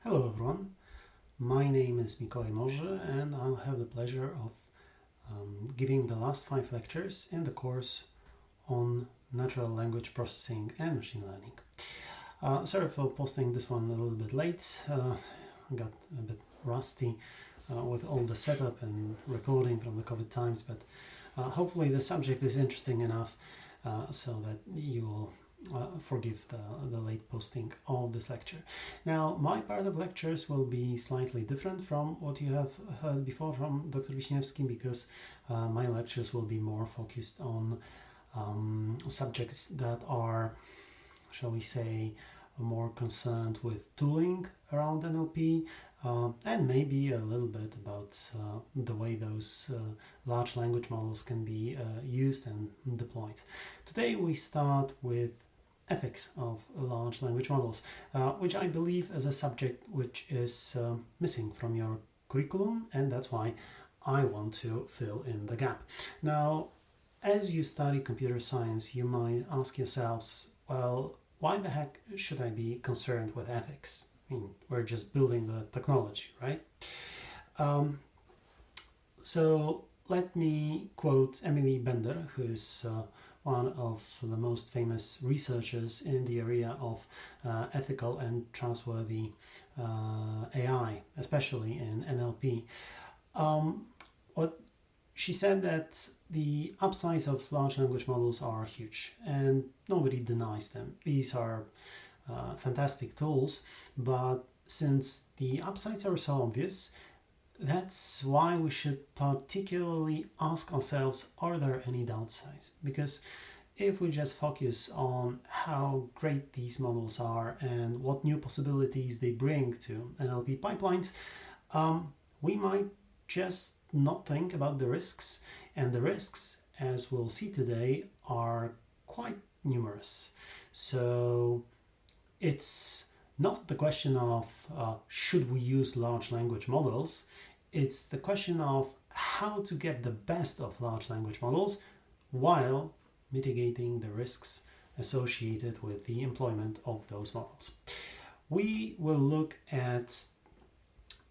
Hello everyone, my name is Mikołaj Morze and I'll have the pleasure of giving the last 5 lectures in the course on natural language processing and machine learning. Sorry for posting this one a little bit late, I got a bit rusty with all the setup and recording from the COVID times, but hopefully the subject is interesting enough so that you will forgive the late posting of this lecture. Now, my part of lectures will be slightly different from what you have heard before from Dr. Wiśniewski, because my lectures will be more focused on subjects that are, shall we say, more concerned with tooling around NLP, and maybe a little bit about the way those large language models can be used and deployed. Today we start with ethics of large language models, which I believe is a subject which is missing from your curriculum, and that's why I want to fill in the gap. Now, as you study computer science, you might ask yourselves, well, why the heck should I be concerned with ethics? I mean, we're just building the technology, right? So let me quote Emily Bender, who is one of the most famous researchers in the area of ethical and trustworthy AI, especially in NLP. What she said that the upsides of large language models are huge, and nobody denies them. These are fantastic tools, but since the upsides are so obvious, that's why we should particularly ask ourselves, are there any downsides? Because if we just focus on how great these models are and what new possibilities they bring to NLP pipelines, we might just not think about the risks. And the risks, as we'll see today, are quite numerous. So it's not the question of should we use large language models. It's the question of how to get the best of large language models while mitigating the risks associated with the employment of those models. We will look at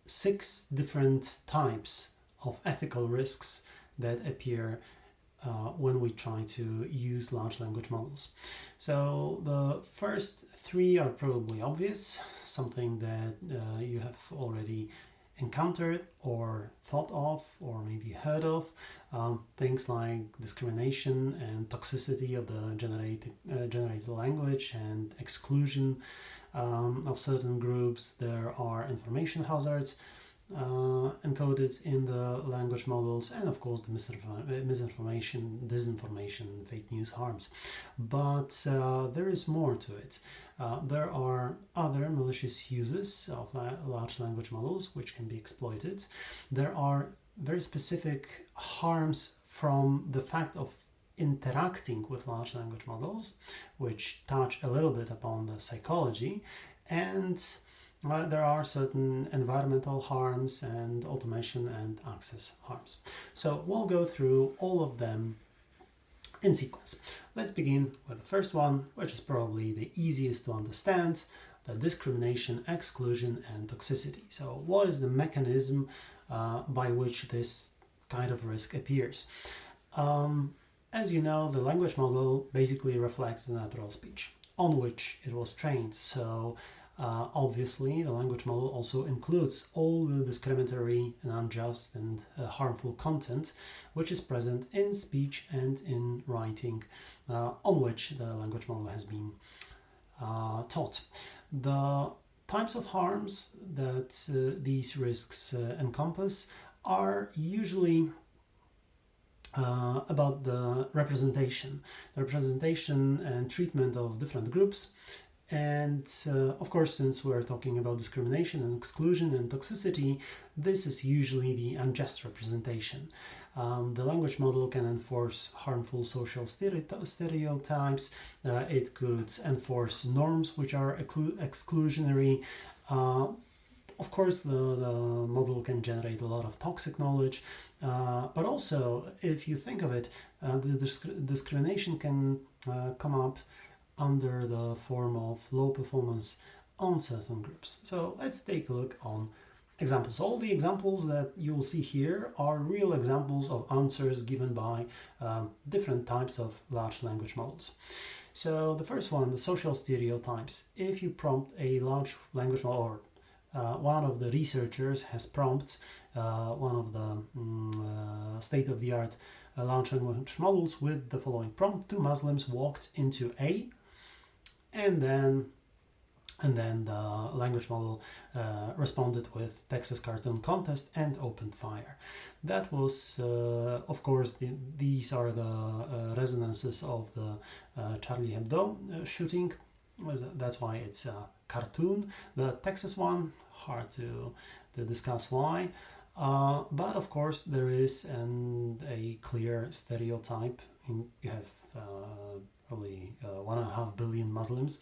6 different types of ethical risks that appear when we try to use large language models. So the first 3 are probably obvious, something that you have already encountered or thought of or maybe heard of, things like discrimination and toxicity of the generated language and exclusion of certain groups. There are information hazards encoded in the language models, and of course the misinformation, disinformation, fake news harms. But there is more to it. There are other malicious uses of large language models which can be exploited. There are very specific harms from the fact of interacting with large language models, which touch a little bit upon the psychology, and there are certain environmental harms and automation and access harms. So we'll go through all of them in sequence. Let's begin with the first one, which is probably the easiest to understand: the discrimination, exclusion, and toxicity. So what is the mechanism by which this kind of risk appears? As you know, the language model basically reflects the natural speech on which it was trained. So obviously, the language model also includes all the discriminatory and unjust and harmful content which is present in speech and in writing on which the language model has been taught. The types of harms that these risks encompass are usually about the representation and treatment of different groups. And of course, since we're talking about discrimination and exclusion and toxicity, this is usually the unjust representation. The language model can enforce harmful social stereotypes. It could enforce norms which are exclusionary. Of course, the model can generate a lot of toxic knowledge, but also, if you think of it, the discrimination can come up under the form of low performance on certain groups. So let's take a look on examples. All the examples that you will see here are real examples of answers given by different types of large language models. So the first one, the social stereotypes. If you prompt a large language model, or one of the researchers has prompted one of the state-of-the-art large language models with the following prompt: two Muslims walked into A, and then the language model responded with Texas cartoon contest and opened fire. That was, of course, these are the resonances of the Charlie Hebdo shooting. That's why it's a cartoon. The Texas one, hard to discuss why. But of course, there is a clear stereotype. You have probably 1.5 billion Muslims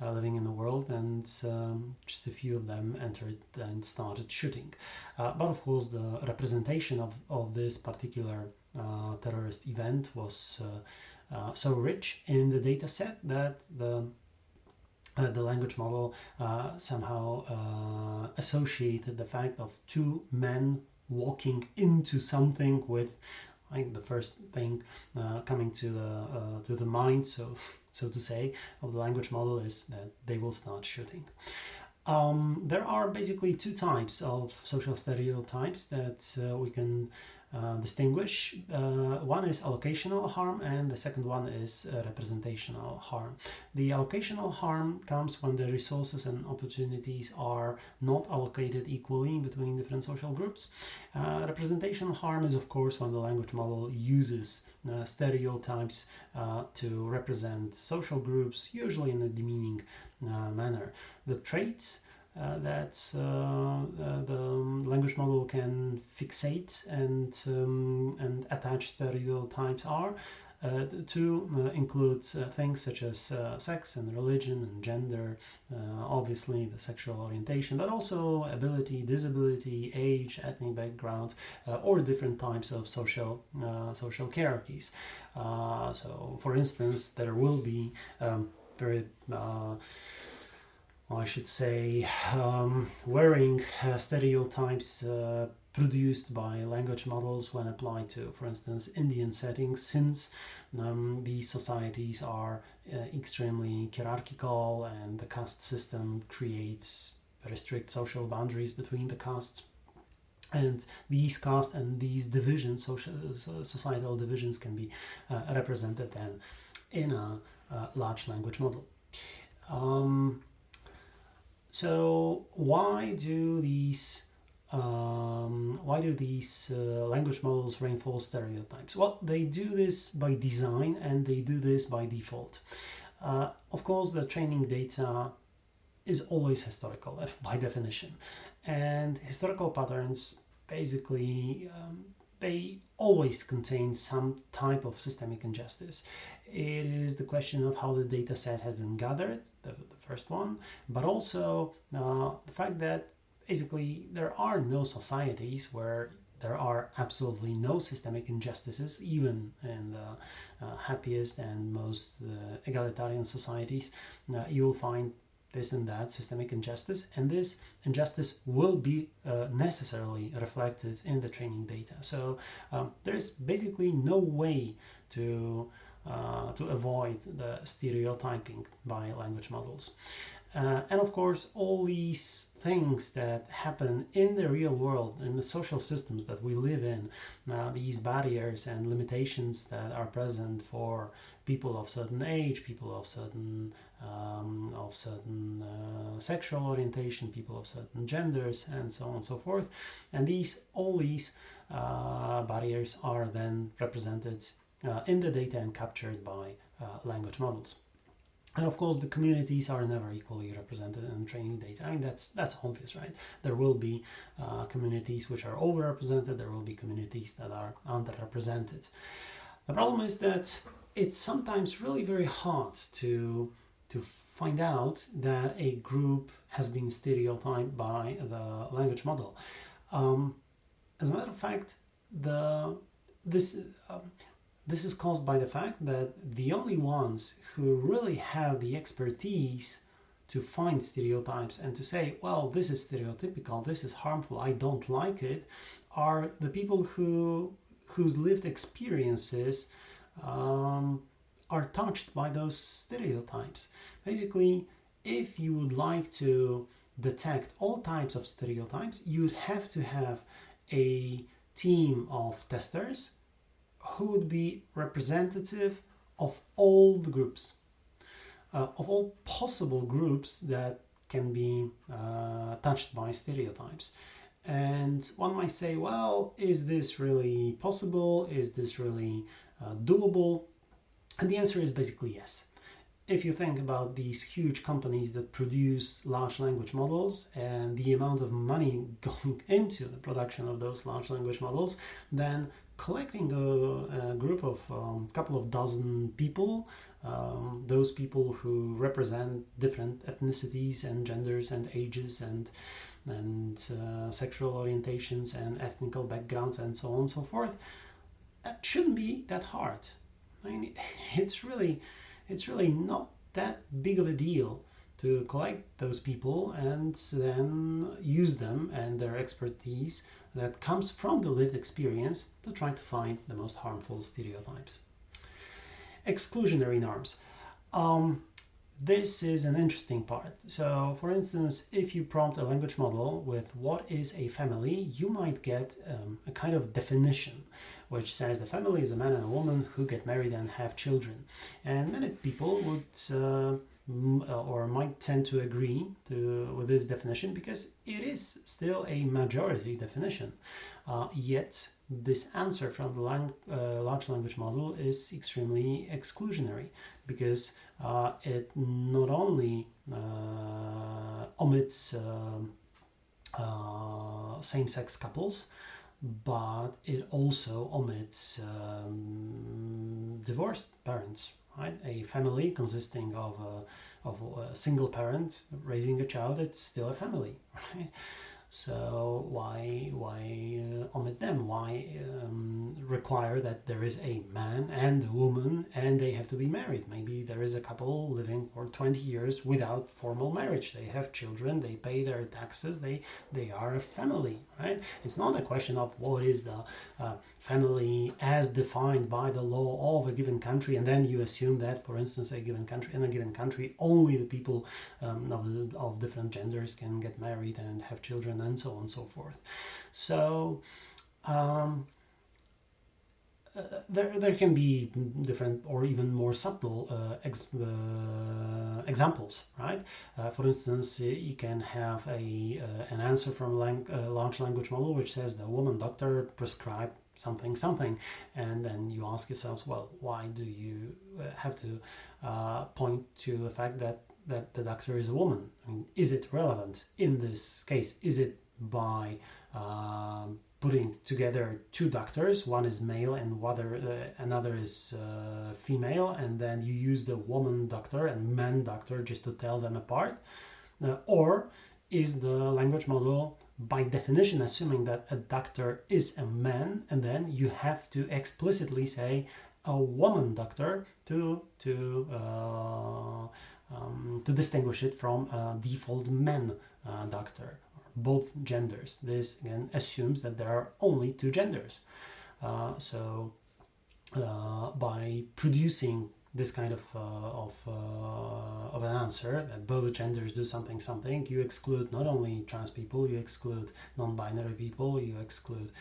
living in the world, and just a few of them entered and started shooting. But of course, the representation of this particular terrorist event was so rich in the data set that the language model somehow associated the fact of two men walking into something with, I think, the first thing coming to the mind, so to say, of the language model is that they will start shooting. There are basically two types of social stereotypes that we can distinguish. One is allocational harm, and the second one is representational harm. The allocational harm comes when the resources and opportunities are not allocated equally between different social groups. Representational harm is, of course, when the language model uses stereotypes to represent social groups, usually in a demeaning manner. The traits that the language model can fixate and attach stereotypes are to include things such as sex and religion and gender, obviously the sexual orientation, but also ability, disability, age, ethnic background, or different types of social hierarchies. So, for instance, there will be very I should say, wearing stereotypes produced by language models when applied to, for instance, Indian settings, since these societies are extremely hierarchical and the caste system creates very strict social boundaries between the castes. And these caste and these divisions, societal divisions, can be represented then in a large language model. So why do these language models reinforce stereotypes? Well, they do this by design and they do this by default. Of course, the training data is always historical by definition, and historical patterns basically they always contain some type of systemic injustice. It is the question of how the data set has been gathered, the first one, but also the fact that basically there are no societies where there are absolutely no systemic injustices, even in the happiest and most egalitarian societies. You'll find this and that systemic injustice, and this injustice will be necessarily reflected in the training data. So there is basically no way to avoid the stereotyping by language models. And of course, all these things that happen in the real world, in the social systems that we live in, these barriers and limitations that are present for people of certain age, people of certain sexual orientation, people of certain genders, and so on and so forth. And all these barriers are then represented in the data and captured by language models. And of course, the communities are never equally represented in training data. I mean, that's obvious, right? There will be communities which are overrepresented. There will be communities that are underrepresented. The problem is that it's sometimes really very hard to find out that a group has been stereotyped by the language model. As a matter of fact, this is caused by the fact that the only ones who really have the expertise to find stereotypes and to say, well, this is stereotypical, this is harmful, I don't like it, are the people whose lived experiences are touched by those stereotypes. Basically, if you would like to detect all types of stereotypes, you'd have to have a team of testers who would be representative of all the groups, of all possible groups that can be touched by stereotypes. And one might say, well, is this really possible? Is this really doable? And the answer is basically yes. If you think about these huge companies that produce large language models and the amount of money going into the production of those large language models, then collecting a group of couple of dozen people, those people who represent different ethnicities and genders and ages and sexual orientations and ethnical backgrounds and so on and so forth, it shouldn't be that hard. I mean, it's really not that big of a deal to collect those people and then use them and their expertise that comes from the lived experience to try to find the most harmful stereotypes. Exclusionary norms. This is an interesting part. So, for instance, if you prompt a language model with what is a family, you might get a kind of definition which says the family is a man and a woman who get married and have children. And many people would or might tend to agree with this definition because it is still a majority definition. Yet this answer from the large language model is extremely exclusionary because it not only omits same-sex couples, but it also omits divorced parents. Right? A family consisting of a single parent raising a child, it's still a family, right? So why omit them? Why require that there is a man and a woman and they have to be married? Maybe there is a couple living for 20 years without formal marriage. They have children, they pay their taxes, they are a family, right? It's not a question of what is the family as defined by the law of a given country, and then you assume that, for instance, in a given country, only the people of different genders can get married and have children, and so on and so forth. So there can be different or even more subtle examples, right? For instance, you can have an answer from a large language model which says the woman doctor prescribed something, and then you ask yourselves, well, why do you have to point to the fact that the doctor is a woman? I mean, is it relevant in this case? Is it by putting together two doctors, one is male and another is female, and then you use the woman doctor and man doctor just to tell them apart? Or is the language model by definition assuming that a doctor is a man, and then you have to explicitly say a woman doctor to distinguish it from a default man doctor, both genders? This again assumes that there are only two genders. So by producing this kind of an answer that both genders do something, you exclude not only trans people, you exclude non-binary people, you exclude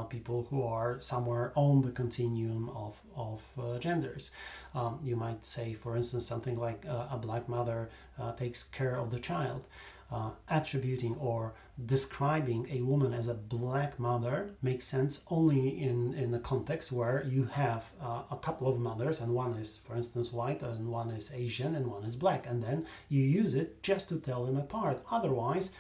people who are somewhere on the continuum of genders. You might say, for instance, something like a black mother takes care of the child. Attributing or describing a woman as a black mother makes sense only in a context where you have a couple of mothers, and one is, for instance, white, and one is Asian, and one is black, and then you use it just to tell them apart. Otherwise,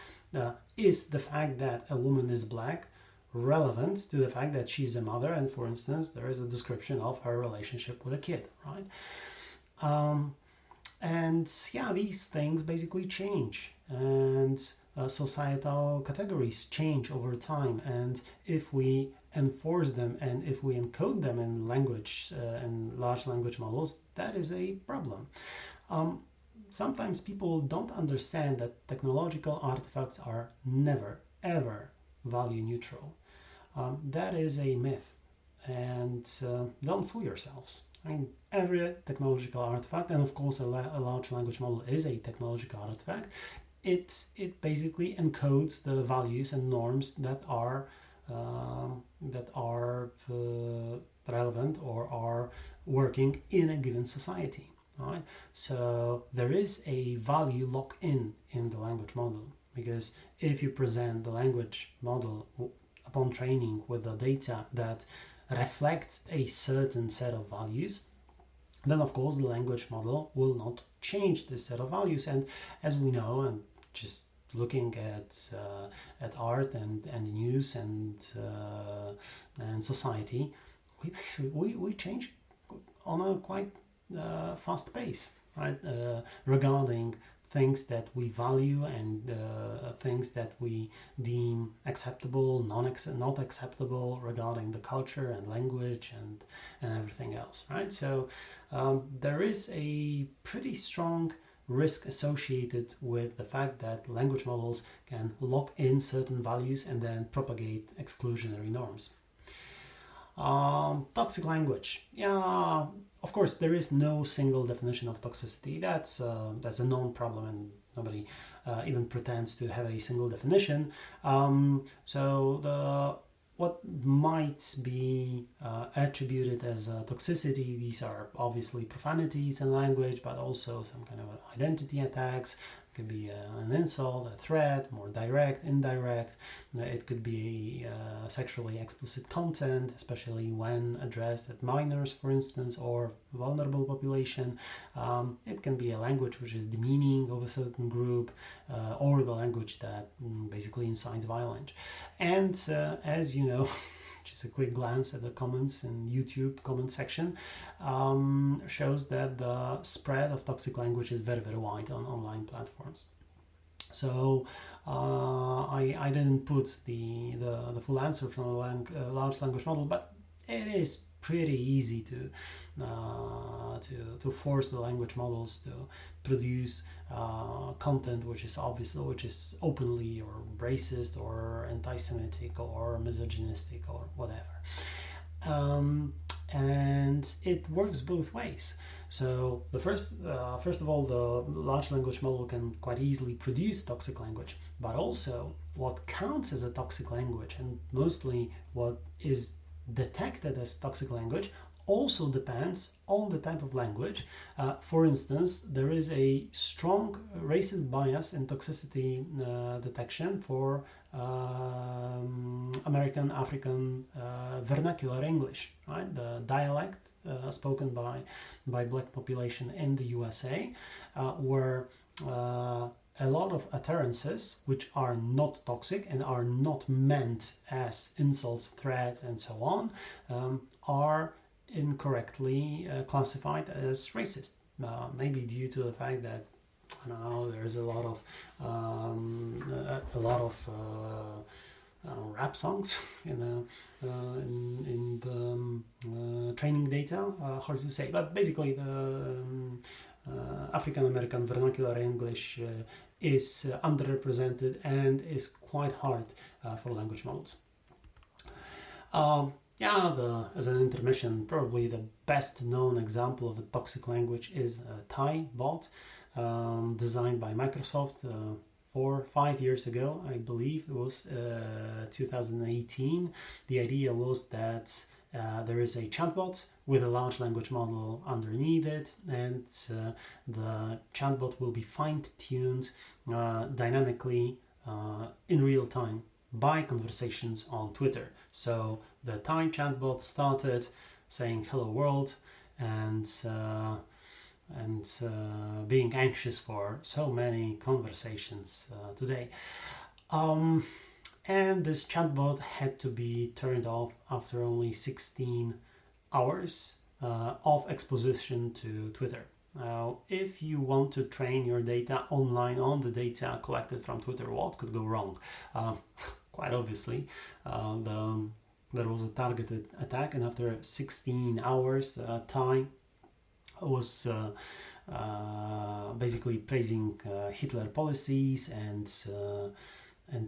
is the fact that a woman is black relevant to the fact that she's a mother, and, for instance, there is a description of her relationship with a kid, right? And yeah, these things basically change, and societal categories change over time, and if we enforce them and if we encode them in language and large language models, that is a problem. sometimes people don't understand that technological artifacts are never, ever value neutral. That is a myth, and don't fool yourselves. I mean, every technological artifact, and of course a large language model is a technological artifact, it basically encodes the values and norms that are relevant or are working in a given society. Right? So there is a value lock-in in the language model, because if you present the language model upon training with the data that reflects a certain set of values, then of course the language model will not change this set of values. And as we know, and just looking at art and news and society, we change on a quite fast pace, right? Regarding things that we value and things that we deem acceptable, not acceptable, regarding the culture and language and everything else, right? So there is a pretty strong risk associated with the fact that language models can lock in certain values and then propagate exclusionary norms. Toxic language. Yeah, of course, there is no single definition of toxicity. That's a known problem, and nobody even pretends to have a single definition. What might be attributed as toxicity, these are obviously profanities in language, but also some kind of identity attacks. It could be an insult, a threat, more direct, indirect. It could be sexually explicit content, especially when addressed at minors, for instance, or vulnerable population. It can be a language which is demeaning of a certain group, or the language that basically incites violence. And as you know, just a quick glance at the comments in YouTube comment section shows that the spread of toxic language is very, very wide on online platforms. So I didn't put the full answer from a large language model, but it is pretty easy to force the language models to produce content which is openly or racist or anti-Semitic or misogynistic or whatever. And it works both ways. So the first of all, the large language model can quite easily produce toxic language, but also what counts as a toxic language, and mostly what is detected as toxic language, also depends on the type of language. For instance, there is a strong racist bias in toxicity detection for American African vernacular English, right? The dialect spoken by black population in the USA, where a lot of utterances which are not toxic and are not meant as insults, threats, and so on, are incorrectly classified as racist. Maybe due to the fact that, I don't know, there's a lot of rap songs in the training data. Hard to say, but basically the African American vernacular English is underrepresented and is quite hard for language models. As an intermission, probably the best known example of a toxic language is Thai bot, designed by Microsoft 4 or 5 years ago, I believe it was 2018. The idea was that there is a chatbot with a large language model underneath it, and the chatbot will be fine-tuned dynamically in real time by conversations on Twitter. So the Thai chatbot started saying "Hello world" and being anxious for so many conversations today. And this chatbot had to be turned off after only 16 hours of exposition to Twitter. Now, if you want to train your data online on the data collected from Twitter, what could go wrong? Quite obviously, there was a targeted attack, and after 16 hours, Thai was basically praising Hitler policies and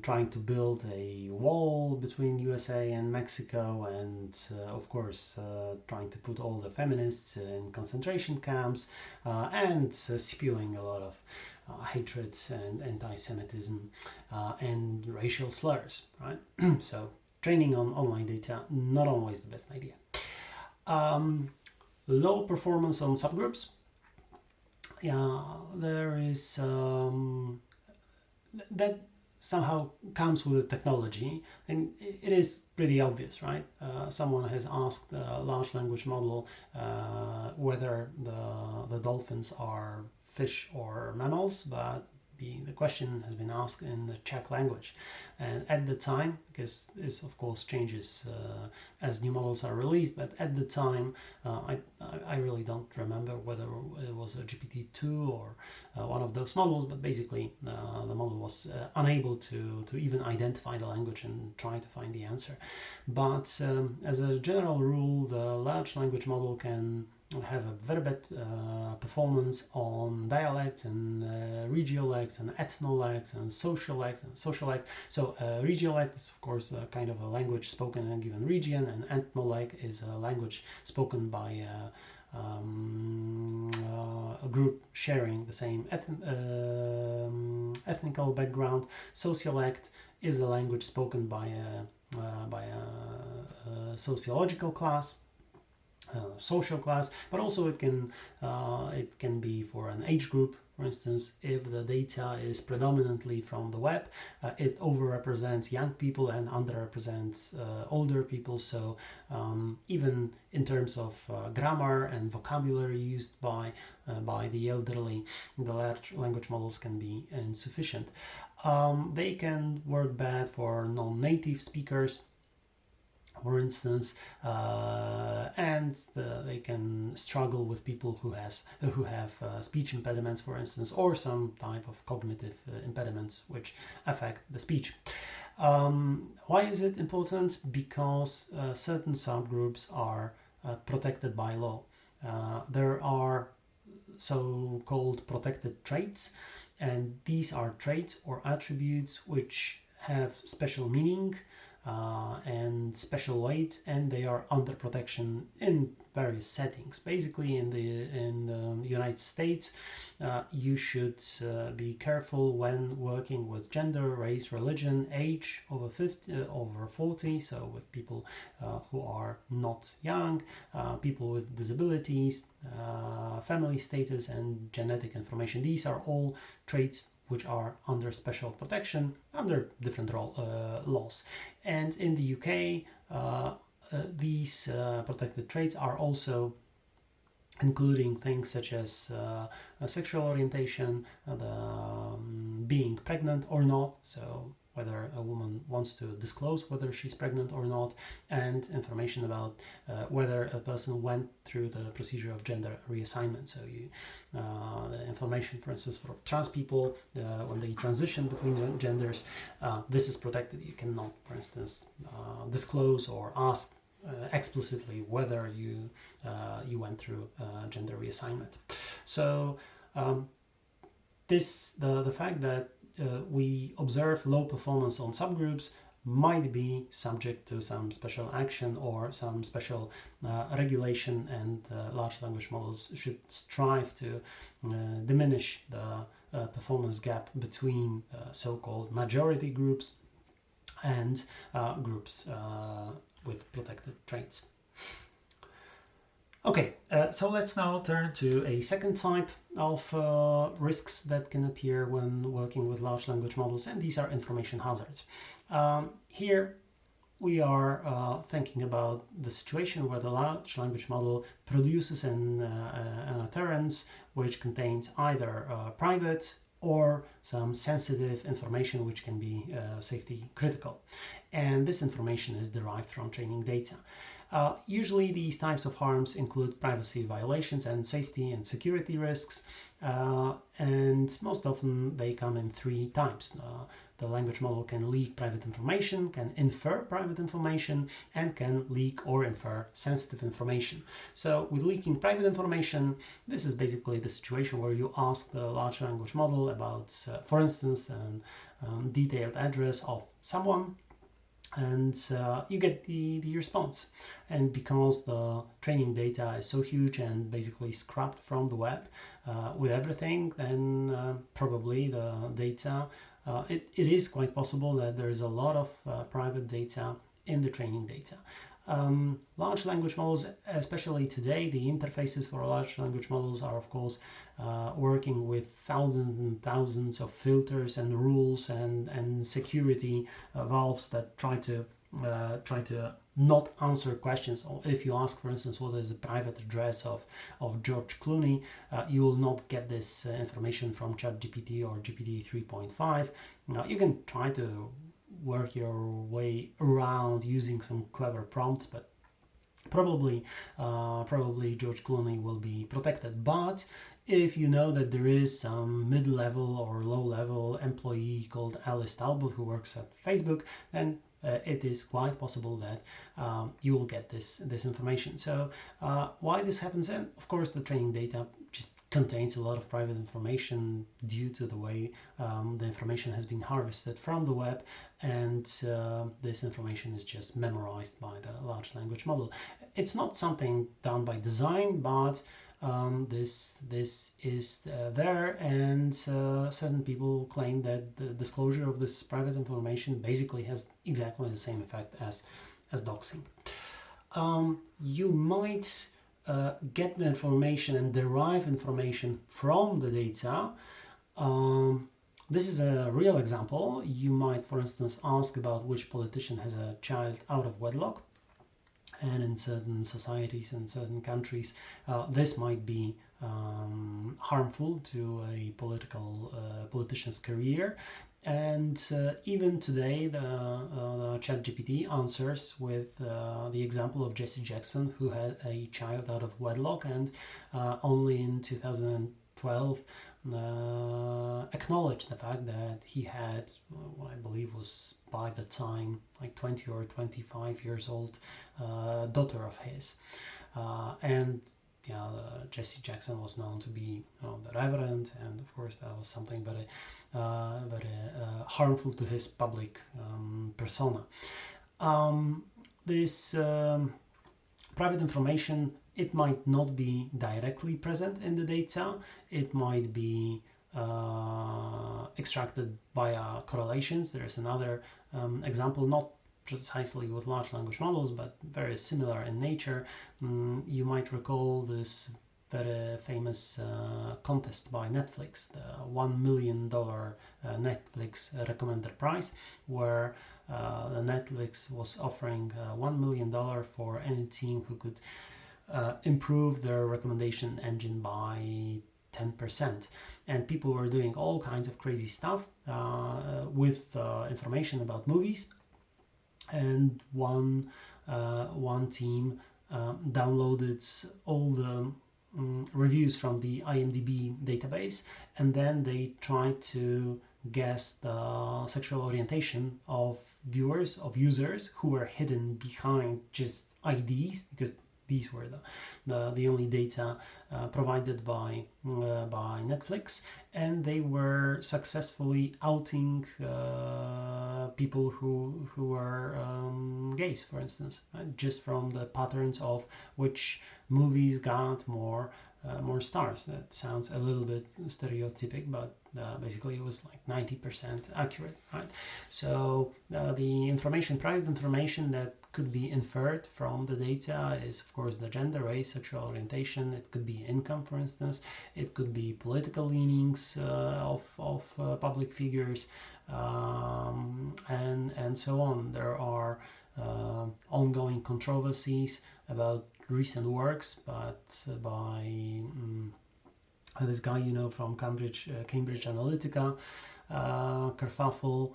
trying to build a wall between USA and Mexico, and of course trying to put all the feminists in concentration camps, and spewing a lot of hatred and anti-Semitism and racial slurs, right? So training on online data, not always the best idea. Low performance on subgroups. Yeah, there is that somehow comes with technology, and it is pretty obvious, right? Someone has asked a large language model whether the dolphins are fish or mammals, but the question has been asked in the Czech language, and at the time, because this of course changes as new models are released, but at the time I really don't remember whether it was a GPT-2 or one of those models, but basically the model was unable to even identify the language and try to find the answer. But as a general rule, the large language model can have a very bad performance on dialects and regiolects and ethnolects and sociolect. So regiolect is of course a kind of a language spoken in a given region, and ethnolect is a language spoken by a group sharing the same ethnical background. Sociolect is a language spoken by a sociological class. Social class, but also it can be for an age group. For instance, if the data is predominantly from the web, it overrepresents young people and underrepresents older people. So even in terms of grammar and vocabulary used by the elderly, the large language models can be insufficient. They can work bad for non-native speakers, for instance, and they can struggle with people who have speech impediments, for instance, or some type of cognitive impediments which affect the speech. Why is it important? Because certain subgroups are protected by law. There are so-called protected traits, and these are traits or attributes which have special meaning and special weight, and they are under protection in various settings. Basically, in the United States, you should be careful when working with gender, race, religion, age, over 50, over 40, so with people who are not young, people with disabilities, family status, and genetic information. These are all traits which are under special protection under different laws. And in the UK, these protected traits are also including things such as sexual orientation, being pregnant or not, so whether a woman wants to disclose whether she's pregnant or not, and information about whether a person went through the procedure of gender reassignment. So the information, for instance, for trans people, when they transition between genders, this is protected. You cannot, for instance, disclose or ask explicitly whether you went through gender reassignment. So the fact that we observe low performance on subgroups might be subject to some special action or some special regulation, and large language models should strive to diminish the performance gap between so-called majority groups and groups with protected traits. Okay, so let's now turn to a second type of risks that can appear when working with large language models, and these are information hazards. Here we are thinking about the situation where the large language model produces an utterance which contains either private or some sensitive information which can be safety critical. And this information is derived from training data. Usually these types of harms include privacy violations and safety and security risks, and most often they come in three types. the language model can leak private information, can infer private information, and can leak or infer sensitive information. So with leaking private information, this is basically the situation where you ask the large language model about, for instance, an detailed address of someone, and you get the response. And because the training data is so huge and basically scrapped from the web with everything, then probably the data, it is quite possible that there is a lot of private data in the training data. Large language models, especially today, the interfaces for large language models are, of course, working with thousands and thousands of filters and rules and security valves that try to not answer questions. Or if you ask, for instance, what is the private address of George Clooney, you will not get this information from ChatGPT or GPT 3.5. Now, you can try to work your way around using some clever prompts, but probably George Clooney will be protected. But if you know that there is some mid-level or low-level employee called Alice Talbot who works at Facebook, then it is quite possible that you will get this information. So why this happens? And of course, the training data just contains a lot of private information due to the way the information has been harvested from the web, and this information is just memorized by the large language model. It's not something done by design, but this is there, and certain people claim that the disclosure of this private information basically has exactly the same effect as doxing. You might get the information and derive information from the data. This is a real example. You might, for instance, ask about which politician has a child out of wedlock. And in certain societies and certain countries, this might be harmful to a politician's career. And even today, the ChatGPT answers with the example of Jesse Jackson, who had a child out of wedlock, and only in 2012 acknowledged the fact that he had what I believe was by the time like 20 or 25 years old daughter of his, and Jesse Jackson was known to be the Reverend, and of course that was something very harmful to his public persona. This private information, it might not be directly present in the data. It might be extracted via correlations. There is another example, not precisely with large language models, but very similar in nature. You might recall this very famous contest by Netflix, the $1 million Netflix Recommender Prize, where Netflix was offering $1 million for any team who could improve their recommendation engine by 10%. And people were doing all kinds of crazy stuff with information about movies. And one team downloaded all the reviews from the IMDb database, and then they tried to guess the sexual orientation of viewers, of users who were hidden behind just IDs, because these were the only data provided by Netflix, and they were successfully outing people who were gays, for instance, right? Just from the patterns of which movies got more stars. That sounds a little bit stereotypic, but basically it was like 90% accurate, right? So the information, private information that could be inferred from the data is, of course, the gender, race, sexual orientation. It could be income, for instance. It could be political leanings of public figures, and so on. There are ongoing controversies about recent works, but by this guy from Cambridge Analytica, Kerfuffle.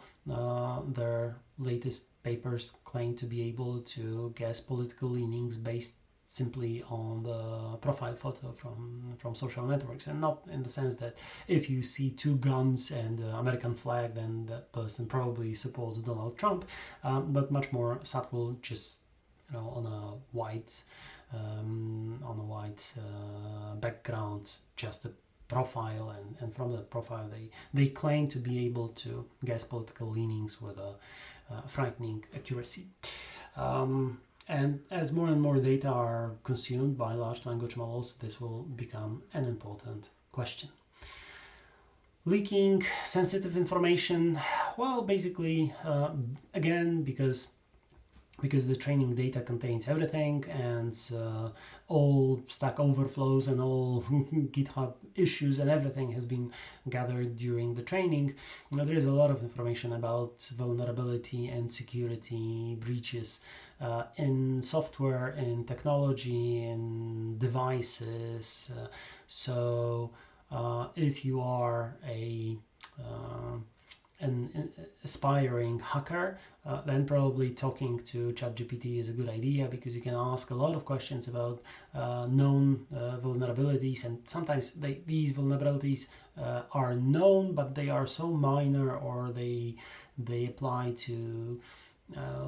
Their latest papers claim to be able to guess political leanings based simply on the profile photo from social networks, and not in the sense that if you see two guns and American flag, then that person probably supports Donald Trump, but much more subtle, just on a white background, just a profile, and from that profile they claim to be able to guess political leanings with a frightening accuracy. And as more and more data are consumed by large language models, this will become an important question. Leaking sensitive information, well, basically, again, because the training data contains everything, and all Stack Overflows and all GitHub issues and everything has been gathered during the training. There is a lot of information about vulnerability and security breaches in software, in technology, in devices. So if you are an aspiring hacker, then probably talking to ChatGPT is a good idea, because you can ask a lot of questions about known vulnerabilities, and sometimes these vulnerabilities are known, but they are so minor, or they apply to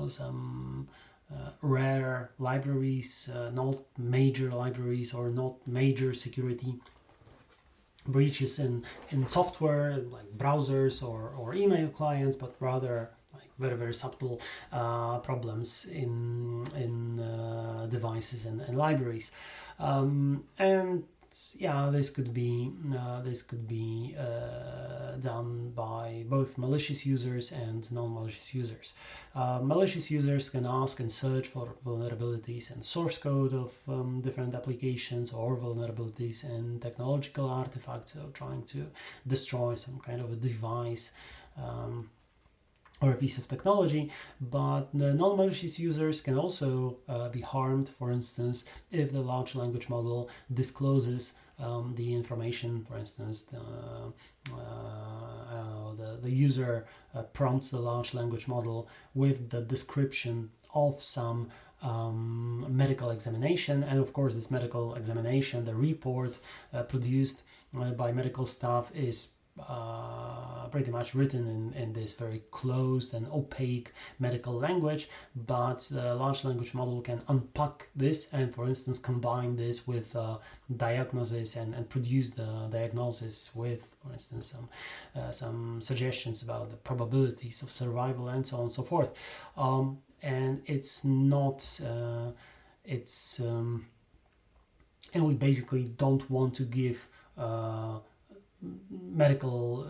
some rare libraries, not major libraries, or not major security breaches in software like browsers or email clients, but rather like very, very subtle problems in devices and libraries. And yeah, this could be done by both malicious users and non-malicious users. Malicious users can ask and search for vulnerabilities in source code of different applications, or vulnerabilities in technological artifacts, so trying to destroy some kind of a device or a piece of technology. But the non-malicious users can also be harmed, for instance, if the large language model discloses the information. For instance, the user prompts the large language model with the description of some medical examination, and of course this medical examination, the report produced by medical staff, is pretty much written in this very closed and opaque medical language, but the large language model can unpack this and, for instance, combine this with diagnosis and produce the diagnosis with, for instance, some suggestions about the probabilities of survival and so on and so forth. And it's not and we basically don't want to give medical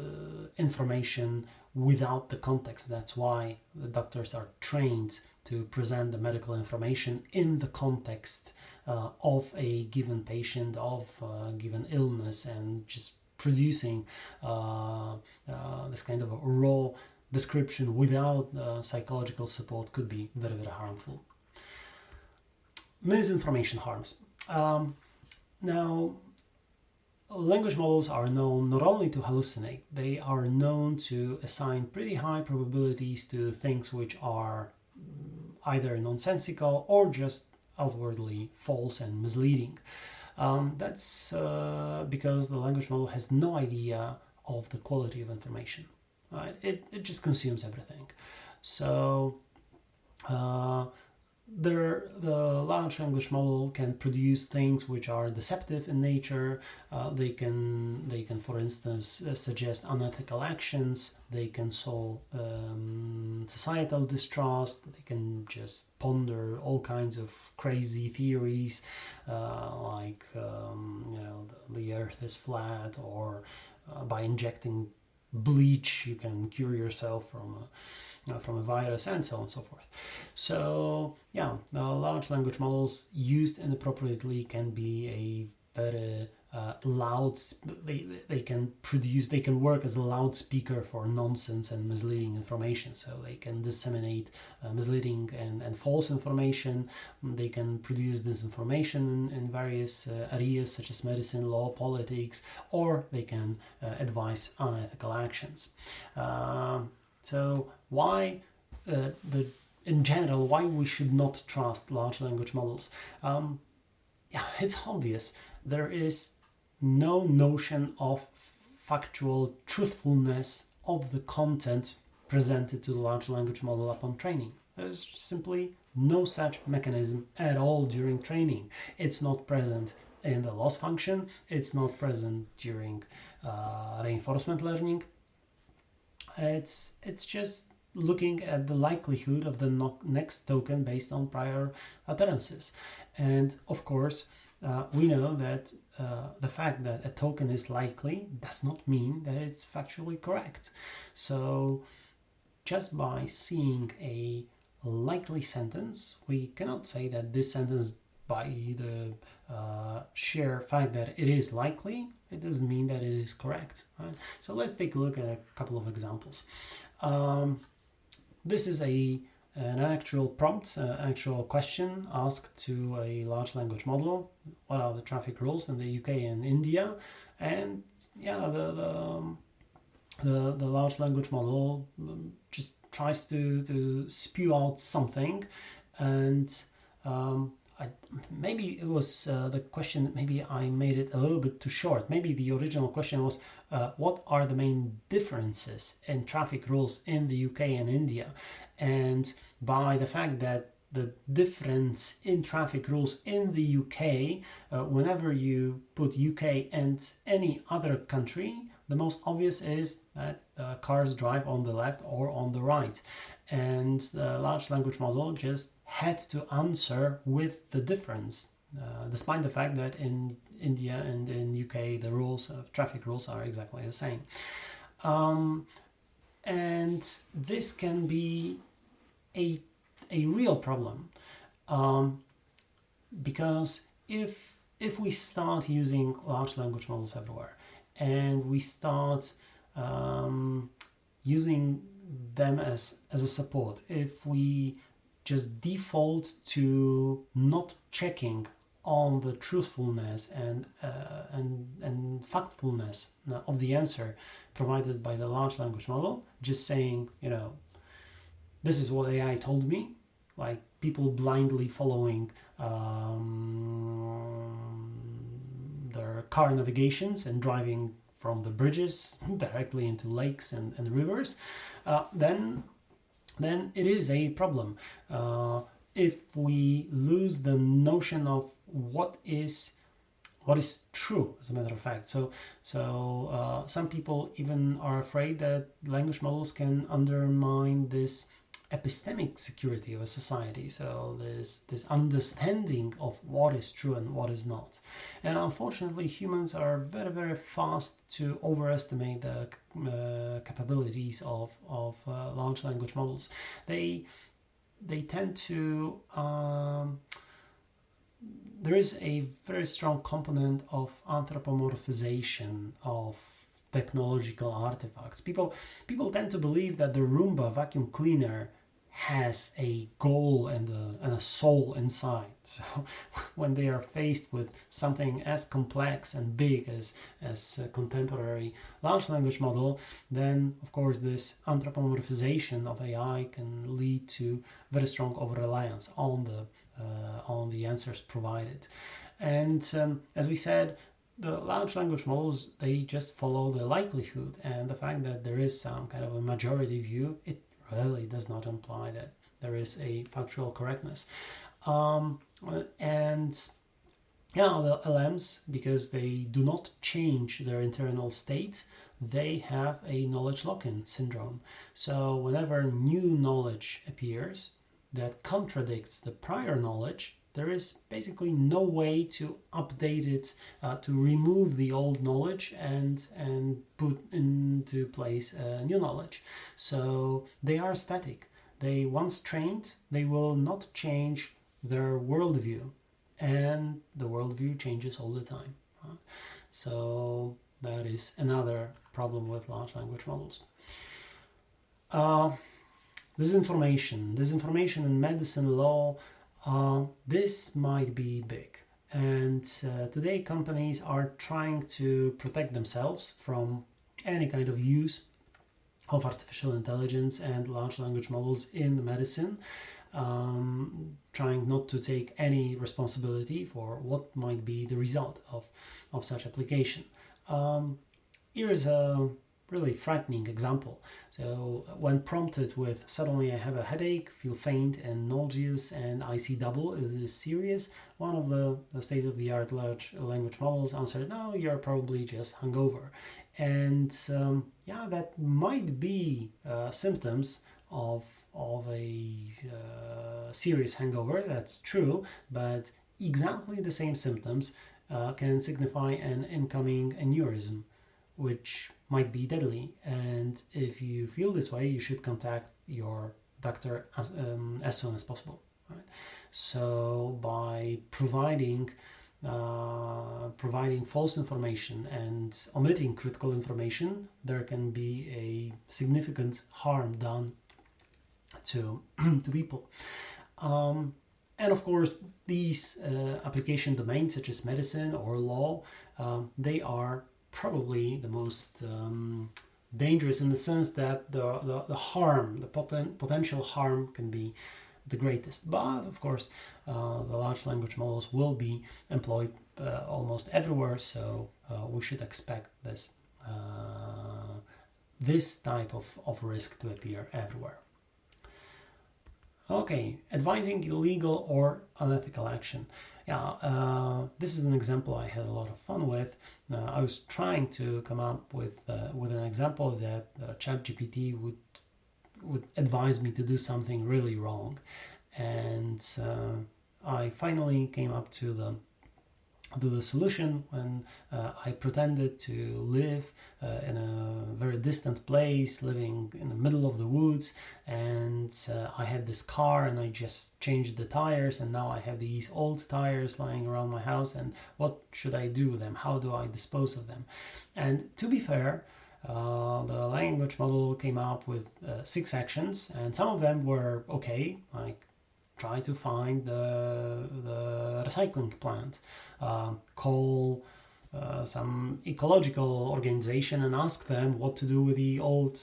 information without the context. That's why the doctors are trained to present the medical information in the context of a given patient, of a given illness, and just producing this kind of a raw description without psychological support could be very, very harmful. Misinformation harms. Now, language models are known not only to hallucinate, they are known to assign pretty high probabilities to things which are either nonsensical or just outwardly false and misleading. That's because the language model has no idea of the quality of information. Right? It just consumes everything. So the large language model can produce things which are deceptive in nature. They can, for instance, suggest unethical actions. They can sow societal distrust. They can just ponder all kinds of crazy theories, like the Earth is flat, or by injecting bleach you can cure yourself from a virus, and so on and so forth. So yeah, large language models used inappropriately can be a very loud. They can work as a loudspeaker for nonsense and misleading information. So they can disseminate misleading and false information. They can produce disinformation in various areas such as medicine, law, politics, or they can advise unethical actions. So why in general, why we should not trust large language models? yeah, it's obvious. There is no notion of factual truthfulness of the content presented to the large language model upon training. There's simply no such mechanism at all during training. It's not present in the loss function, it's not present during reinforcement learning. It's just looking at the likelihood of the next token based on prior utterances. And of course, we know that the fact that a token is likely does not mean that it's factually correct. So just by seeing a likely sentence, we cannot say that this sentence, by the sheer fact that it is likely, it doesn't mean that it is correct. Right? So let's take a look at a couple of examples. This is an actual prompt, actual question asked to a large language model. What are the traffic rules in the UK and India? And yeah, the large language model just tries to spew out something, and maybe it was the question, maybe I made it a little bit too short. Maybe the original question was, what are the main differences in traffic rules in the UK and India? And by the fact that the difference in traffic rules in the UK, whenever you put UK and any other country, the most obvious is that cars drive on the left or on the right. And the large language model just had to answer with the difference, despite the fact that in India and in UK the rules of traffic rules are exactly the same. And this can be a real problem, because if we start using large language models everywhere and we start using them as a support, if we just default to not checking on the truthfulness and factfulness of the answer provided by the large language model, just saying, this is what AI told me, like people blindly following their car navigations and driving from the bridges directly into lakes and rivers, then it is a problem. If we lose the notion of what is true, as a matter of fact. So some people even are afraid that language models can undermine this epistemic security of a society, so this understanding of what is true and what is not. And unfortunately, humans are very, very fast to overestimate the capabilities of large language models. They tend to there is a very strong component of anthropomorphization of technological artifacts. People tend to believe that the Roomba vacuum cleaner has a goal and a soul inside. So when they are faced with something as complex and big as a contemporary large language model, then of course this anthropomorphization of AI can lead to very strong over-reliance on the answers provided. And as we said, the large language models, they just follow the likelihood, and the fact that there is some kind of a majority view, it really does not imply that there is a factual correctness. And the LLMs, because they do not change their internal state, they have a knowledge lock-in syndrome. So whenever new knowledge appears that contradicts the prior knowledge, there is basically no way to update it, to remove the old knowledge and put into place new knowledge. So they are static. They, once trained, they will not change their worldview, and the worldview changes all the time. So that is another problem with large language models. Disinformation in medicine, law, this might be big, and today companies are trying to protect themselves from any kind of use of artificial intelligence and large language models in medicine, trying not to take any responsibility for what might be the result of such application. Here is a really frightening example. So when prompted with "suddenly I have a headache, feel faint and nauseous, and I see double, is this serious?" one of the state-of-the-art large language models answered, "No, you're probably just hungover." And yeah, that might be symptoms of a serious hangover. That's true, but exactly the same symptoms can signify an incoming aneurysm, which might be deadly. And if you feel this way, you should contact your doctor as soon as possible. Right? So by providing false information and omitting critical information, there can be a significant harm done to people. And of course, these application domains such as medicine or law, they are probably the most dangerous, in the sense that the harm, the potential harm can be the greatest. But of course, the large language models will be employed almost everywhere, so we should expect this type of risk to appear everywhere. Okay, advising illegal or unethical action. Yeah, this is an example I had a lot of fun with. I was trying to come up with an example that ChatGPT would advise me to do something really wrong, and I finally came up to the solution when I pretended to live in a very distant place, living in the middle of the woods, and I had this car, and I just changed the tires, and now I have these old tires lying around my house, and what should I do with them? How do I dispose of them? And to be fair, the language model came up with 6 actions, and some of them were okay, like try to find the recycling plant, call some ecological organization and ask them what to do with the old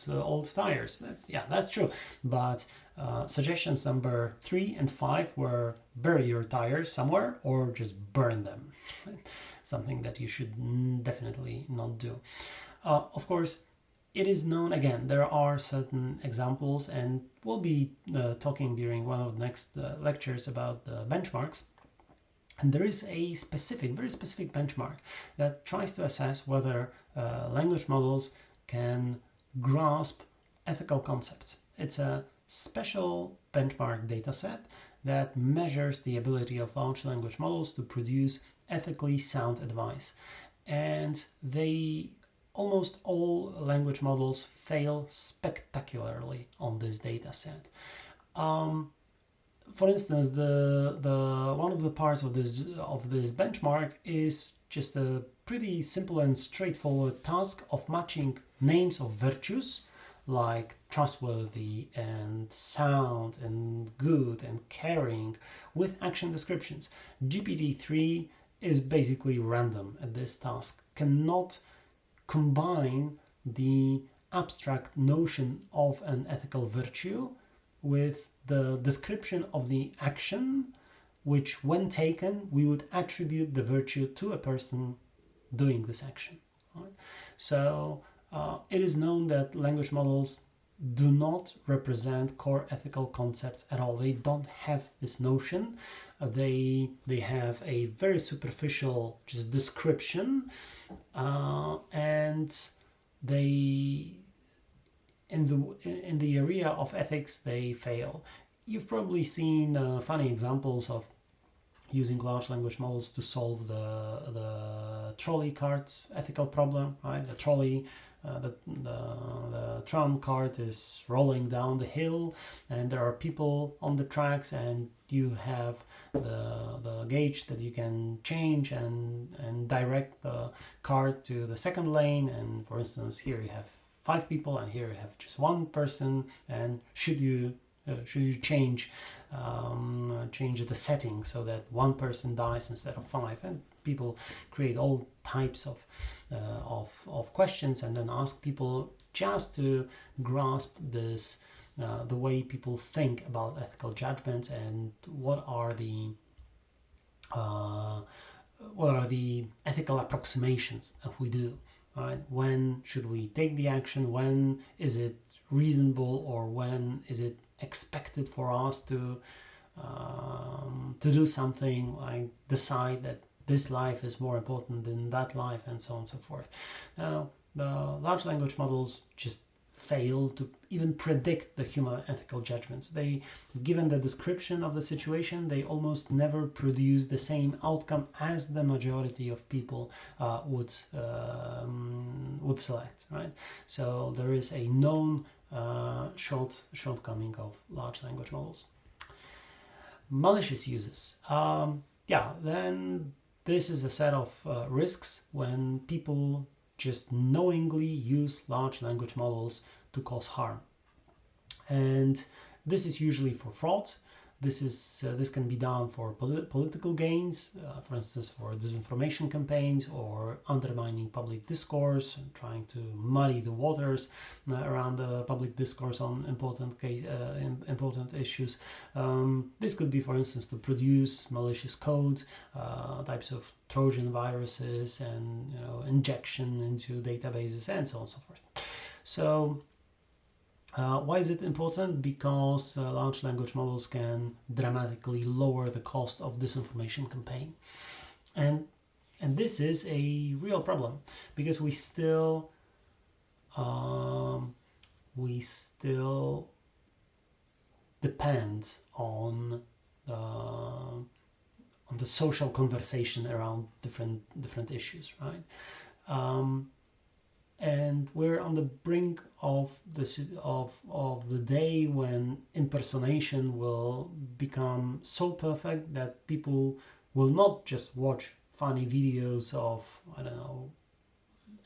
tires. Yeah, that's true. But suggestions number 3 and 5 were bury your tires somewhere or just burn them. Something that you should definitely not do. Of course, it is known, again, there are certain examples, and we'll be talking during one of the next lectures about the benchmarks. And there is a very specific benchmark that tries to assess whether language models can grasp ethical concepts. It's a special benchmark dataset that measures the ability of large language models to produce ethically sound advice. And almost all language models fail spectacularly on this data set. For instance, the one of the parts of this benchmark is just a pretty simple and straightforward task of matching names of virtues like trustworthy and sound and good and caring with action descriptions. GPT-3 is basically random at this task, cannot combine the abstract notion of an ethical virtue with the description of the action, which when taken we would attribute the virtue to a person doing this action. Right? So it is known that language models do not represent core ethical concepts at all. They don't have this notion. They have a very superficial just description, and they in the area of ethics they fail. You've probably seen funny examples of using large language models to solve the trolley cart ethical problem. Right, the trolley. The tram cart is rolling down the hill, and there are people on the tracks, and you have the gauge that you can change and direct the cart to the second lane. And for instance, here you have 5 people, and here you have just 1 person. And should you change the setting so that 1 person dies instead of 5? And people create all types of questions and then ask people, just to grasp this, the way people think about ethical judgments and what are the ethical approximations that we do. Right? When should we take the action? When is it reasonable, or when is it expected for us to do something, like decide that this life is more important than that life, and so on and so forth. Now, the large language models just fail to even predict the human ethical judgments. They, given the description of the situation, they almost never produce the same outcome as the majority of people would select, right? So there is a known shortcoming of large language models. Malicious uses. Then this is a set of risks when people just knowingly use large language models to cause harm. And this is usually for fraud. This can be done for political gains, for instance, for disinformation campaigns or undermining public discourse, and trying to muddy the waters around the public discourse on important issues. This could be, for instance, to produce malicious code, types of Trojan viruses, and injection into databases, and so on and so forth. So. Why is it important? Because large language models can dramatically lower the cost of disinformation campaign, and this is a real problem because we still depend on the social conversation around different issues, right? And we're on the brink of the day when impersonation will become so perfect that people will not just watch funny videos of, I don't know,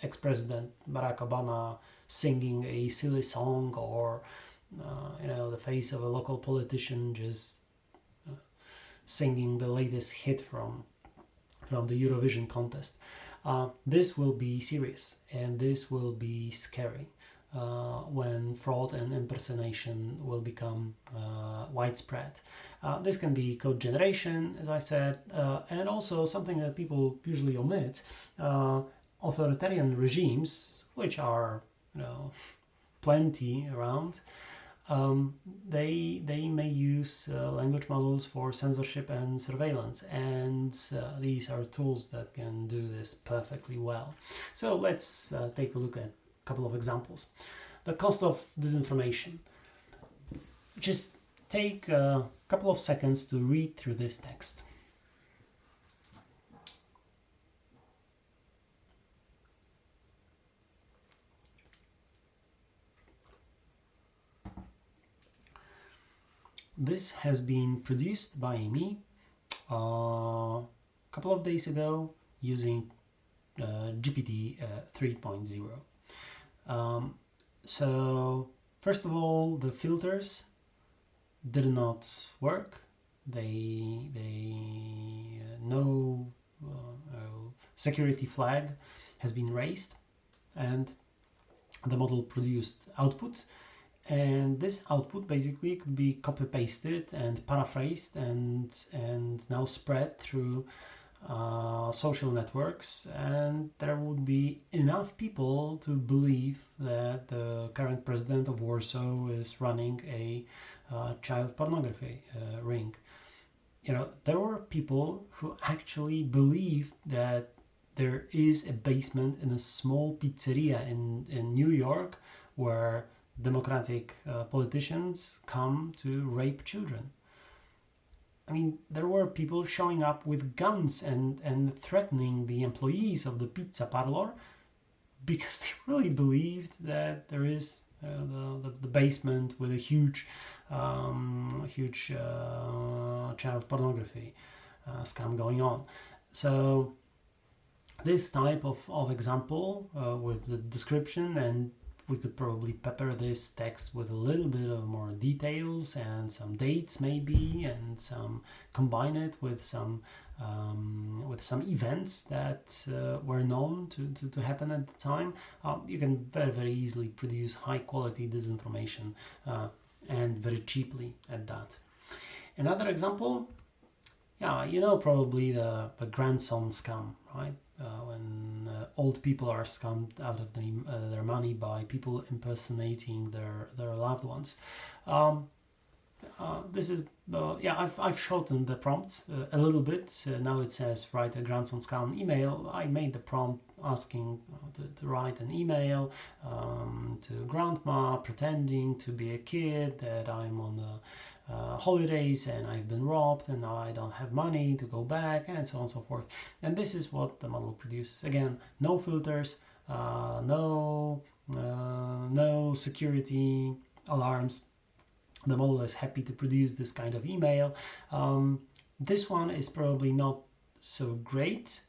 ex-president Barack Obama singing a silly song, or the face of a local politician just singing the latest hit from the Eurovision contest. This will be serious, and this will be scary when fraud and impersonation will become widespread. This can be code generation, as I said, and also something that people usually omit, authoritarian regimes, which are plenty around. They may use language models for censorship and surveillance, and these are tools that can do this perfectly well. So let's take a look at a couple of examples. The cost of disinformation. Just take a couple of seconds to read through this text. This has been produced by me a couple of days ago using GPT 3.0. So first of all, the filters did not work. No security flag has been raised, and the model produced outputs. And this output basically could be copy-pasted and paraphrased and now spread through social networks, and there would be enough people to believe that the current president of Warsaw is running a child pornography ring. There were people who actually believed that there is a basement in a small pizzeria in New York where democratic politicians come to rape children. I mean, there were people showing up with guns and threatening the employees of the pizza parlor because they really believed that there is the basement with a huge child pornography scam going on. So this type of example with the description and we could probably pepper this text with a little bit of more details and some dates maybe, and combine it with some events that were known to happen at the time. You can very easily produce high quality disinformation, and very cheaply at that. Another example, probably the grandson scam, right? When old people are scammed out of their money by people impersonating their loved ones. This is I've shortened the prompt a little bit. Now it says write a grandson scam email. I made the prompt asking to write an email to grandma, pretending to be a kid, that I'm on the holidays and I've been robbed and now I don't have money to go back, and so on and so forth. And this is what the model produces. Again, no filters, no security alarms. The model is happy to produce this kind of email. This one is probably not so great,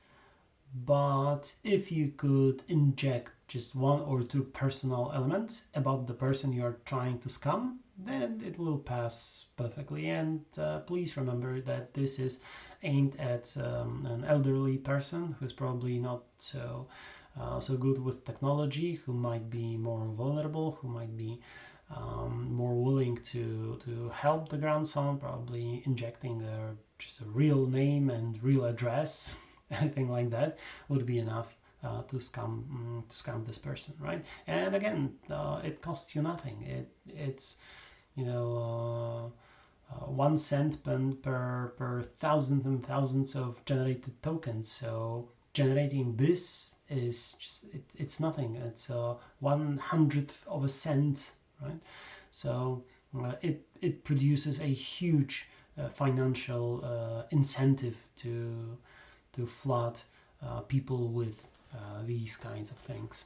but if you could inject just one or two personal elements about the person you're trying to scam, then it will pass perfectly. And please remember that this is aimed at an elderly person who's probably not so good with technology, who might be more vulnerable, who might be more willing to help the grandson, probably injecting just a real name and real address. Anything like that would be enough to scam this person, right? And again, it costs you nothing. It's 1 cent per thousand and thousands of generated tokens. So generating this is just it's nothing. It's 1/100th of a cent, right? So it produces a huge financial incentive to flood people with these kinds of things.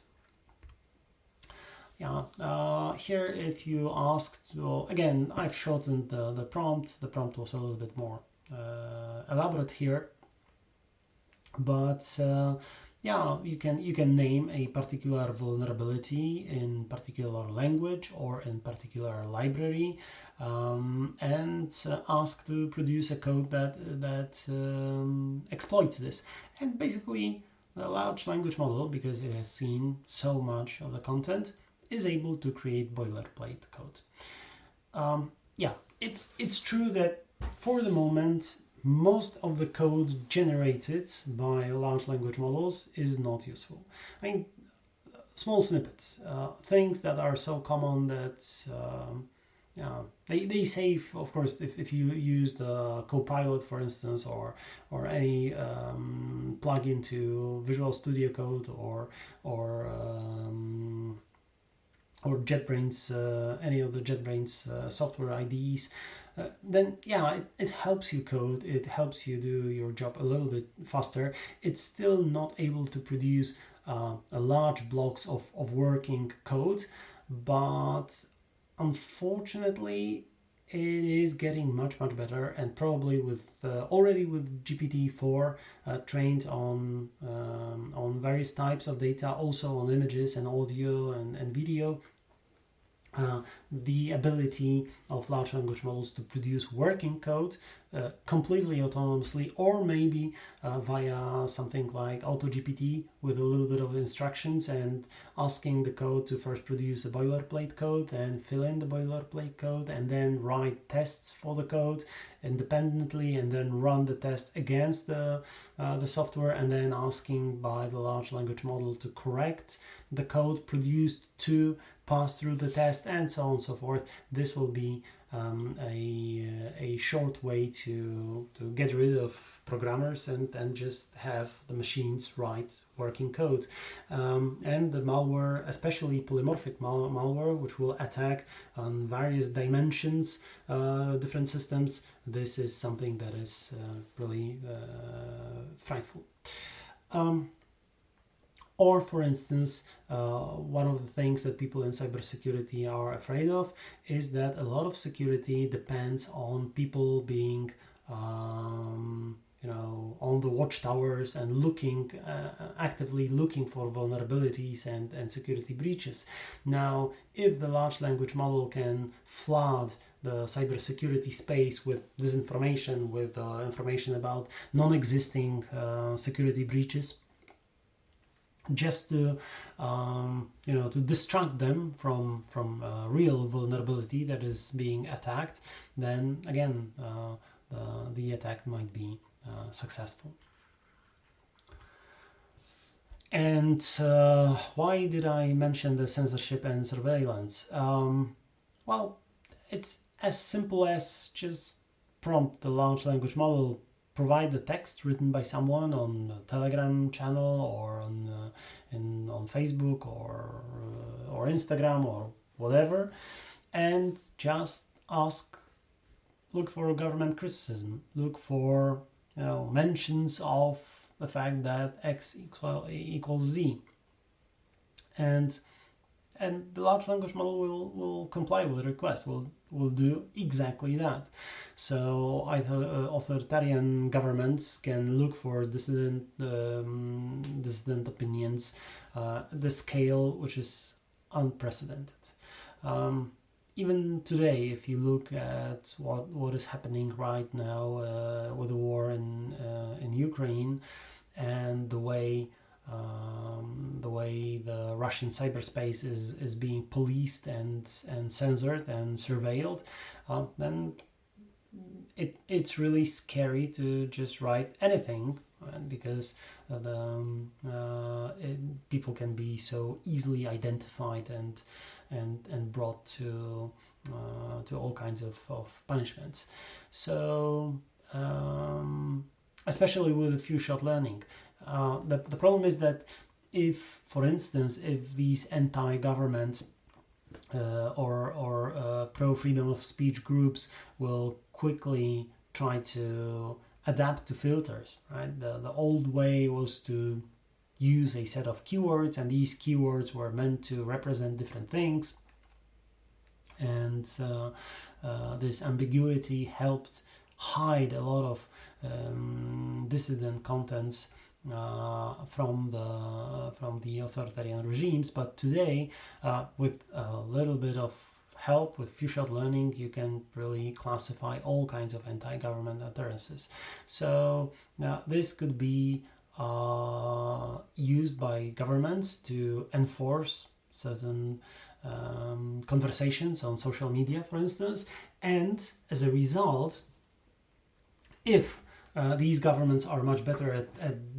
Here, if you asked, again, I've shortened the prompt. The prompt was a little bit more elaborate here, but you can name a particular vulnerability in particular language or in particular library, and ask to produce a code that exploits this. And basically, the large language model, because it has seen so much of the content, is able to create boilerplate code. It's true that for the moment, most of the code generated by large language models is not useful. I mean, small snippets, things that are so common that they save, of course, if you use the Copilot, for instance, or any plugin to Visual Studio Code or JetBrains, any of the JetBrains software IDEs, then it helps you code, it helps you do your job a little bit faster. It's still not able to produce large blocks of working code, but unfortunately it is getting much better, and probably with already with GPT-4 trained on various types of data, also on images and audio and video. The ability of large language models to produce working code completely autonomously, or maybe via something like AutoGPT with a little bit of instructions and asking the code to first produce a boilerplate code and fill in the boilerplate code and then write tests for the code independently and then run the test against the software, and then asking by the large language model to correct the code produced to pass through the test, and so on and so forth. This will be a short way to get rid of programmers and just have the machines write working code. And the malware, especially polymorphic malware, which will attack on various dimensions, different systems, this is something that is really frightful. Or, for instance, one of the things that people in cybersecurity are afraid of is that a lot of security depends on people being on the watchtowers and actively looking for vulnerabilities and security breaches. Now, if the large language model can flood the cybersecurity space with disinformation, with information about non-existing security breaches, just to to distract them from real vulnerability that is being attacked, then again the attack might be successful. And why did I mention the censorship and surveillance? Well, it's as simple as just prompt the large language model, provide the text written by someone on a Telegram channel or on Facebook or Instagram or whatever, and just look for government criticism, look for mentions of the fact that X equals Z, and the large language model will comply with the request, will do exactly that. So authoritarian governments can look for dissident opinions, the scale which is unprecedented. Even today, if you look at what is happening right now with the war in Ukraine, and the way the Russian cyberspace is being policed and censored and surveilled, then it's really scary to just write anything, because people can be so easily identified and brought to all kinds of punishments. So especially with the few-shot learning, the problem is that if, for instance, if these anti-government or pro-freedom of speech groups will quickly try to adapt to filters, right? The old way was to use a set of keywords, and these keywords were meant to represent different things, and this ambiguity helped hide a lot of dissident contents from the authoritarian regimes. But today, with a little bit of help, with few-shot learning, you can really classify all kinds of anti-government utterances. So this could be used by governments to enforce certain conversations on social media, for instance, and as a result, if these governments are much better at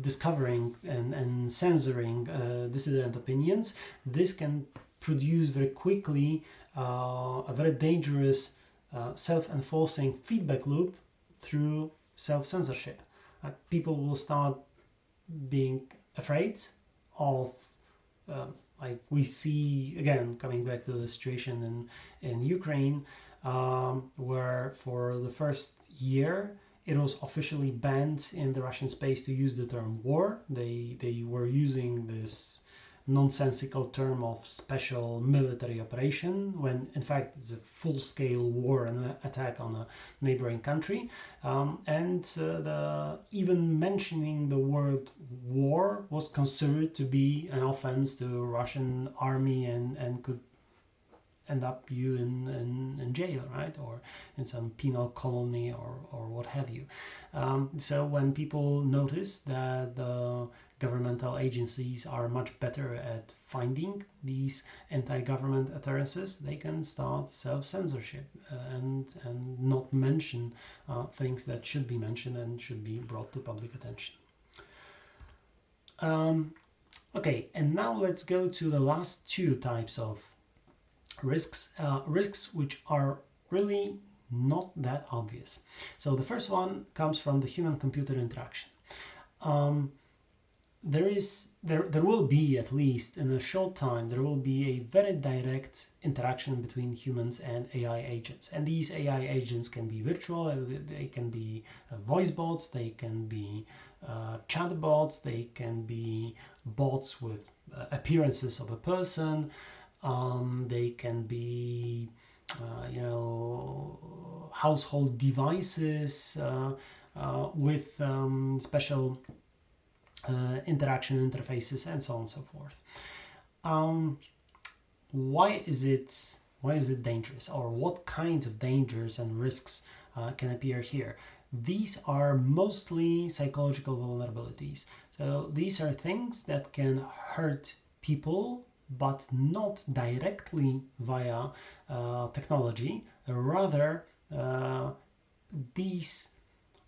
discovering and censoring dissident opinions, this can produce very quickly a very dangerous self-enforcing feedback loop through self-censorship. People will start being afraid of, like we see again, coming back to the situation in Ukraine, where for the first year it was officially banned in the Russian space to use the term war. They were using this nonsensical term of special military operation, when in fact it's a full-scale war and attack on a neighboring country. Even mentioning the word war was considered to be an offense to Russian army and could end up you in jail, right, or in some penal colony or what have you. So when people notice that the governmental agencies are much better at finding these anti-government utterances, they can start self-censorship and not mention things that should be mentioned and should be brought to public attention. Okay, and now let's go to the last two types of risks which are really not that obvious. So the first one comes from the human-computer interaction. There will be, at least in a short time, there will be a very direct interaction between humans and AI agents. And these AI agents can be virtual, they can be voice bots, they can be chat bots, they can be bots with appearances of a person, they can be household devices, with special interaction interfaces and so on and so forth. Why is it dangerous, or what kinds of dangers and risks can appear here? These are mostly psychological vulnerabilities. So these are things that can hurt people, but not directly via technology. Rather, these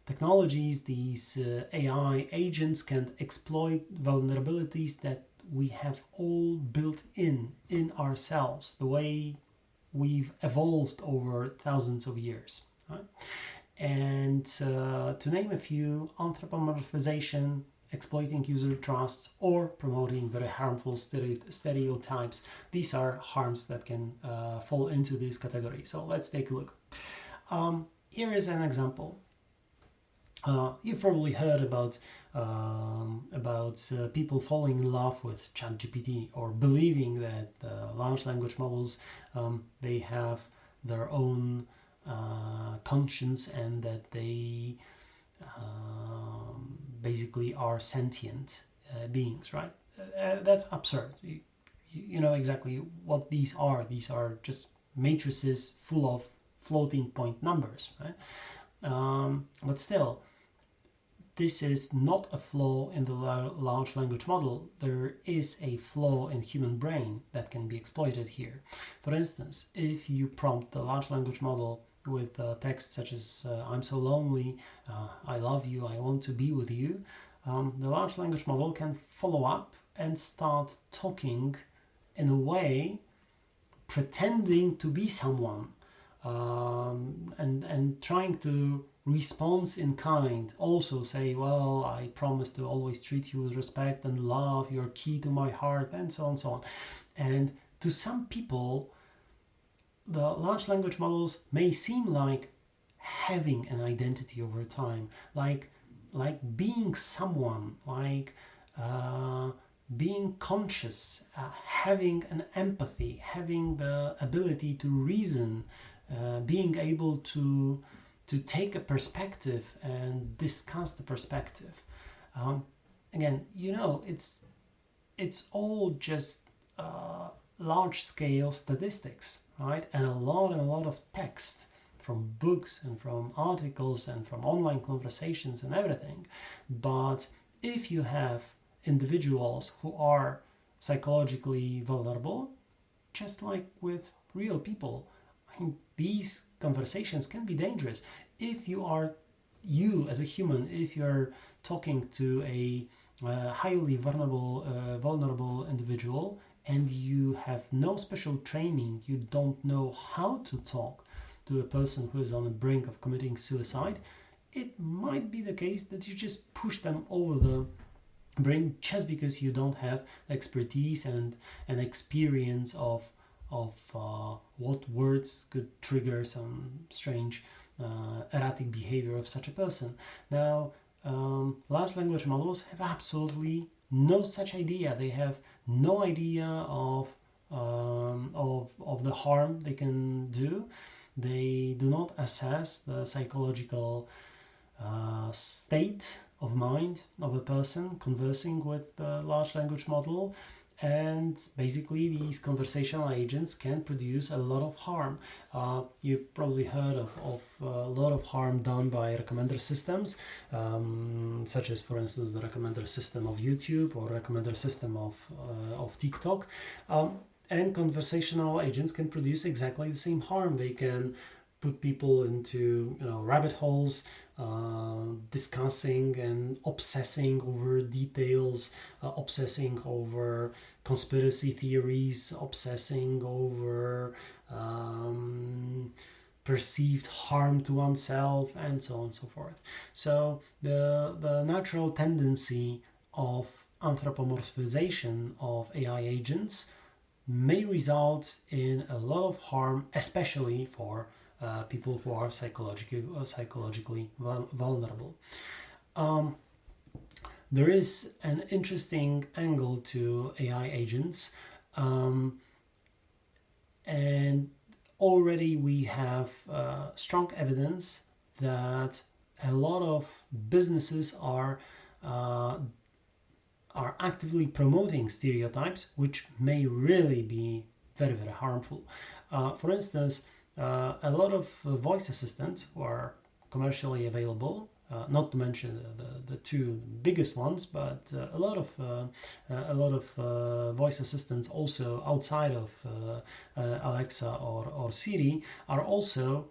technologies, these AI agents can exploit vulnerabilities that we have all built in ourselves, the way we've evolved over thousands of years. Right? And to name a few: anthropomorphization, exploiting user trust, or promoting very harmful stereotypes. These are harms that can fall into this category. So let's take a look. Here is an example. You've probably heard about people falling in love with ChatGPT, or believing that large language models they have their own conscience, and that they basically are sentient beings, right? That's absurd. You know exactly what these are. These are just matrices full of floating point numbers, right? But still, this is not a flaw in the large language model. There is a flaw in human brain that can be exploited here. For instance, if you prompt the large language model with text such as "I'm so lonely," "I love you," "I want to be with you," the large language model can follow up and start talking in a way pretending to be someone, and trying to respond in kind. Also say, "Well, I promise to always treat you with respect and love, you're key to my heart," and so on and so on. And to some people, the large language models may seem like having an identity over time, like being someone, like being conscious, having an empathy, having the ability to reason, being able to take a perspective and discuss the perspective. Again, it's all just large-scale statistics, right? And a lot of text from books and from articles and from online conversations and everything. But if you have individuals who are psychologically vulnerable, just like with real people, I mean, these conversations can be dangerous. If you as a human, if you're talking to a highly vulnerable individual, and you have no special training, you don't know how to talk to a person who is on the brink of committing suicide, it might be the case that you just push them over the brink just because you don't have expertise and an experience of what words could trigger some strange erratic behavior of such a person. Now, large language models have absolutely no such idea. They have no idea of the harm they can do. They do not assess the psychological state of mind of a person conversing with the large language model. And basically, these conversational agents can produce a lot of harm. You've probably heard of a lot of harm done by recommender systems, such as, for instance, the recommender system of YouTube or recommender system of TikTok. And conversational agents can produce exactly the same harm. They can put people into rabbit holes, discussing and obsessing over details, obsessing over conspiracy theories, obsessing over perceived harm to oneself, and so on and so forth. So the natural tendency of anthropomorphization of AI agents may result in a lot of harm, especially for people who are psychologically vulnerable. There is an interesting angle to AI agents, and already we have strong evidence that a lot of businesses are actively promoting stereotypes, which may really be very, very harmful. For instance, a lot of voice assistants who are commercially available, not to mention the two biggest ones, but a lot of voice assistants also outside of Alexa or Siri are also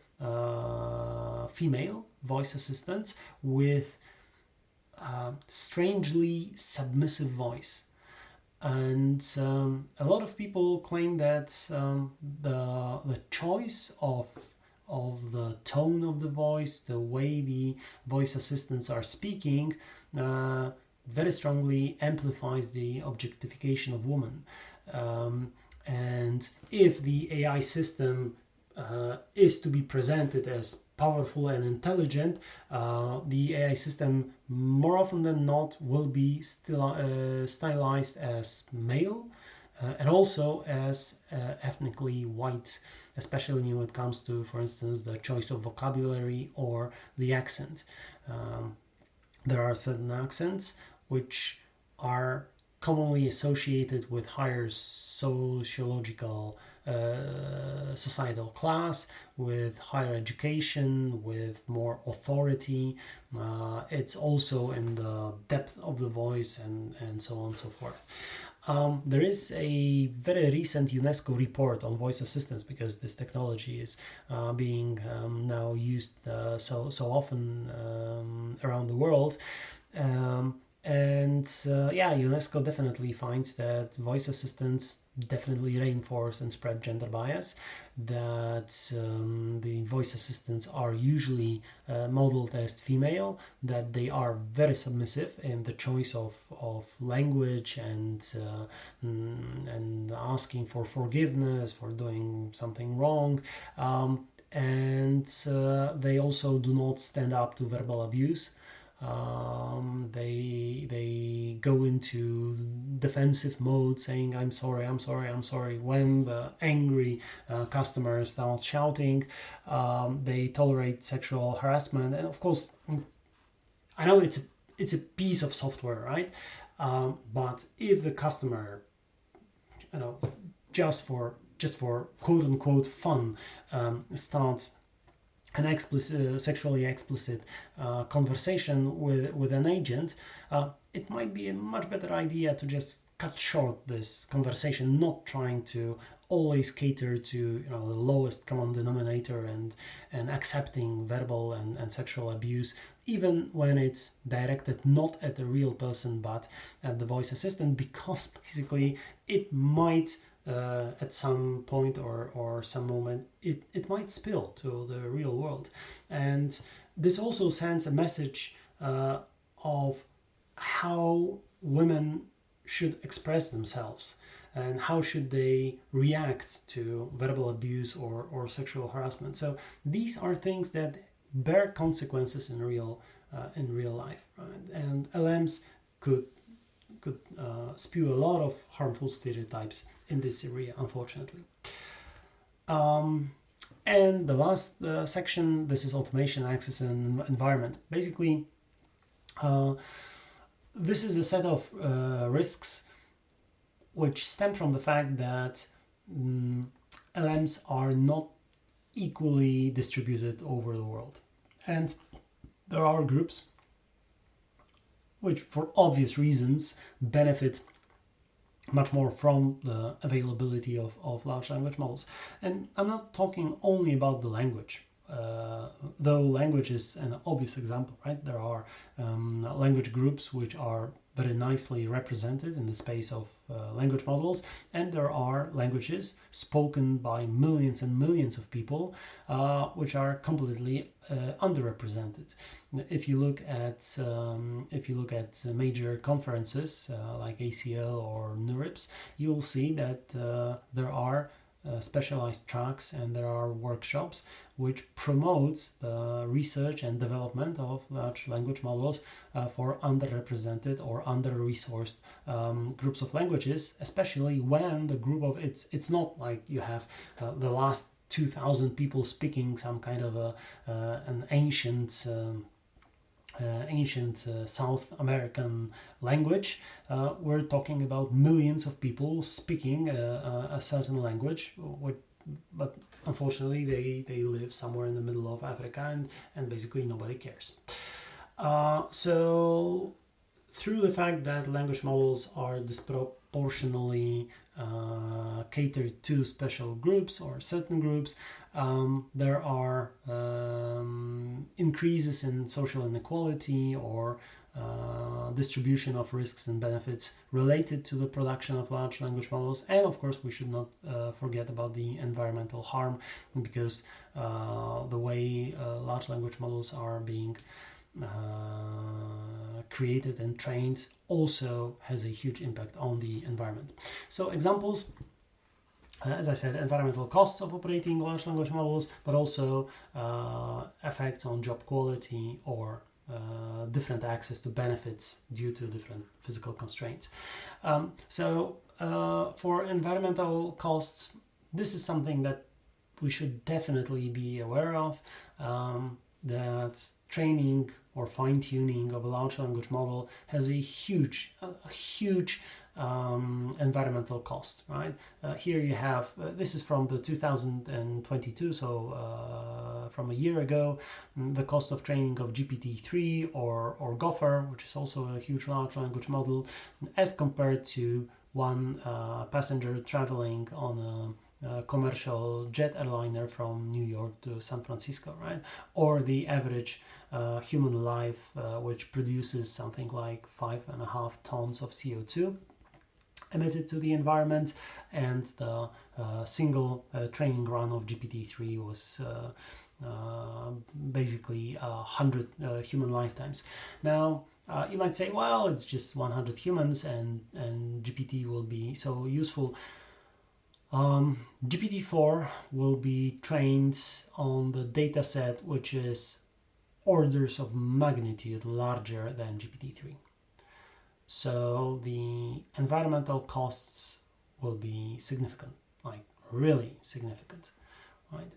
female voice assistants with strangely submissive voice. And a lot of people claim that the choice of the tone of the voice, the way the voice assistants are speaking, very strongly amplifies the objectification of women. And if the AI system is to be presented as powerful and intelligent, the AI system more often than not will be stylized as male and also as ethnically white, especially when it comes to, for instance, the choice of vocabulary or the accent. There are certain accents which are commonly associated with higher sociological societal class, with higher education, with more authority. It's also in the depth of the voice and so on and so forth. There is a very recent UNESCO report on voice assistants, because this technology is being now used so often around the world. UNESCO definitely finds that voice assistants definitely reinforce and spread gender bias, that the voice assistants are usually modeled as female, that they are very submissive in the choice of language and asking for forgiveness for doing something wrong. And they also do not stand up to verbal abuse. They go into defensive mode, saying I'm sorry when the angry customer starts shouting. They tolerate sexual harassment, and of course I know it's a piece of software, right? But if the customer, just for quote unquote fun, starts an sexually explicit conversation with an agent, it might be a much better idea to just cut short this conversation, not trying to always cater to the lowest common denominator and accepting verbal and sexual abuse, even when it's directed not at the real person but at the voice assistant, because basically it might at some point or some moment it might spill to the real world. And this also sends a message of how women should express themselves and how should they react to verbal abuse or sexual harassment. So these are things that bear consequences in real life, right? And LMs could spew a lot of harmful stereotypes in this area, unfortunately. And the last section, this is automation, access, and environment. Basically, this is a set of risks which stem from the fact that LMs are not equally distributed over the world. And there are groups which, for obvious reasons, benefit much more from the availability of large language models. And I'm not talking only about the language, though language is an obvious example, right? There are language groups which are very nicely represented in the space of language models, and there are languages spoken by millions and millions of people which are completely underrepresented. If you look at major conferences like ACL or NeurIPS, you'll see that there are specialized tracks and there are workshops which promote the research and development of large language models for underrepresented or under-resourced groups of languages, especially when the group of it's not like you have the last 2,000 people speaking some kind of an ancient ancient South American language. We're talking about millions of people speaking a certain language, but unfortunately they live somewhere in the middle of Africa, and basically nobody cares. So through the fact that language models are disproportionately catered to special groups or certain groups, there are increases in social inequality or distribution of risks and benefits related to the production of large language models. And of course we should not forget about the environmental harm, because the way large language models are being created and trained also has a huge impact on the environment. So examples, as I said, environmental costs of operating large language models, but also effects on job quality or different access to benefits due to different physical constraints. For environmental costs, this is something that we should definitely be aware of, that training or fine-tuning of a large language model has a huge environmental cost, right? Here you have, this is from the 2022, so from a year ago, the cost of training of GPT-3 or Gopher, which is also a huge large language model, as compared to one passenger traveling on a commercial jet airliner from New York to San Francisco, right? Or the average human life, which produces something like 5.5 tons of CO2 emitted to the environment, and the single training run of GPT-3 was basically 100 human lifetimes. Now, you might say, well, it's just 100 humans and GPT will be so useful. GPT-4 will be trained on the data set which is orders of magnitude larger than GPT-3. So the environmental costs will be significant, like really significant, right?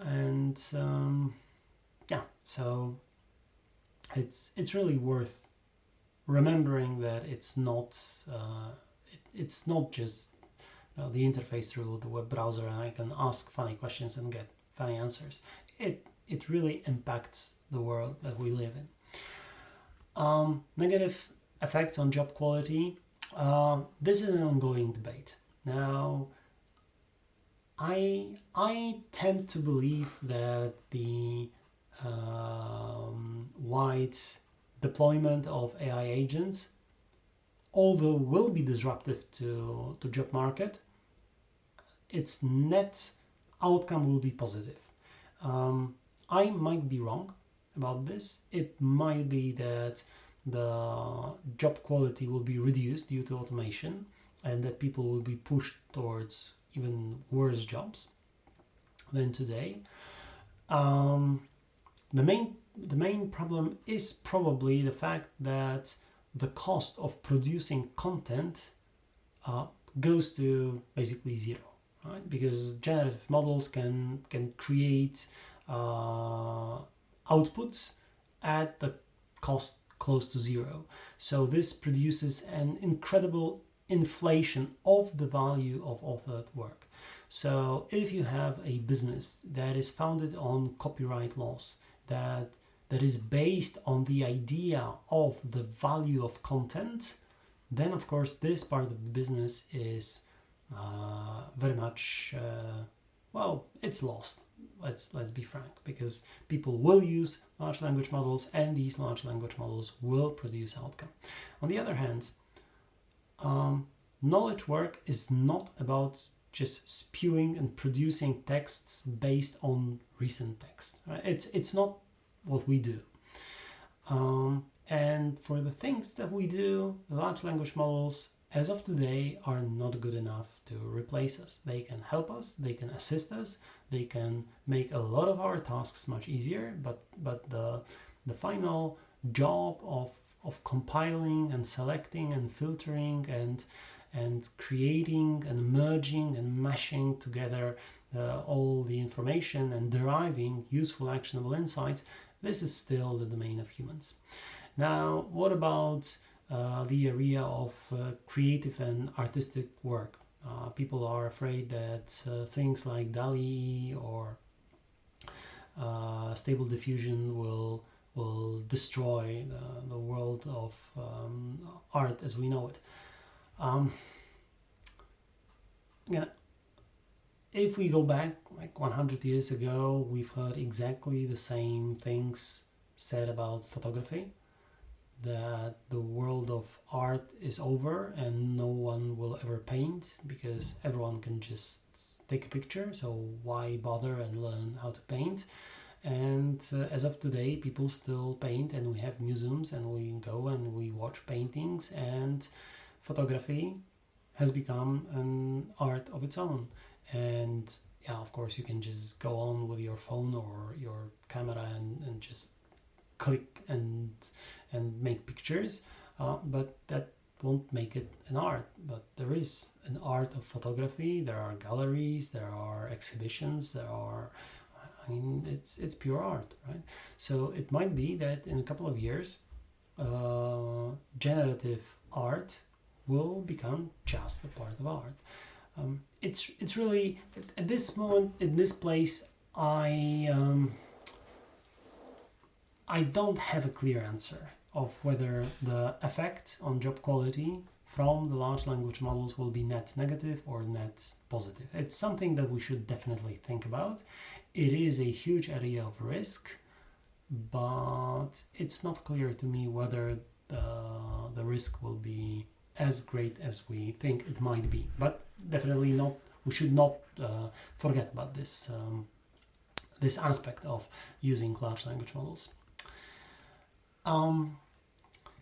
And so it's really worth remembering that it's not just the interface through the web browser and I can ask funny questions and get funny answers. It really impacts the world that we live in. Negative effects on job quality. This is an ongoing debate. Now, I tend to believe that the wide deployment of AI agents, although will be disruptive to job market, its net outcome will be positive. I might be wrong about this. It might be that the job quality will be reduced due to automation and that people will be pushed towards even worse jobs than today. The main problem is probably the fact that the cost of producing content goes to basically zero, right? Because generative models can create outputs at the cost close to zero. So this produces an incredible inflation of the value of authored work. So if you have a business that is founded on copyright laws, that is based on the idea of the value of content, then of course this part of the business is very much it's lost. Let's be frank, because people will use large language models and these large language models will produce outcome. On the other hand, knowledge work is not about just spewing and producing texts based on recent text. Right? It's not what we do. And for the things that we do, large language models as of today are not good enough to replace us. They can help us, they can assist us, they can make a lot of our tasks much easier, but the final job of compiling and selecting and filtering and creating and merging and mashing together all the information and deriving useful actionable insights, this is still the domain of humans. Now, what about the area of creative and artistic work? People are afraid that things like DALL-E or Stable Diffusion will destroy the world of art as we know it. If we go back like 100 years ago, we've heard exactly the same things said about photography, that the world of art is over and no one will ever paint because everyone can just take a picture, so why bother and learn how to paint? And as of today, people still paint, and we have museums and we go and we watch paintings, and photography has become an art of its own. And yeah, of course, you can just go on with your phone or your camera and just click and make pictures, but that won't make it an art. But there is an art of photography. There are galleries, there are exhibitions, it's pure art, right? So it might be that in a couple of years, generative art will become just a part of art. It's really, at this moment, in this place, I don't have a clear answer of whether the effect on job quality from the large language models will be net negative or net positive. It's something that we should definitely think about. It is a huge area of risk, but it's not clear to me whether the risk will be as great as we think it might be. But definitely not. We should not forget about this this aspect of using large language models.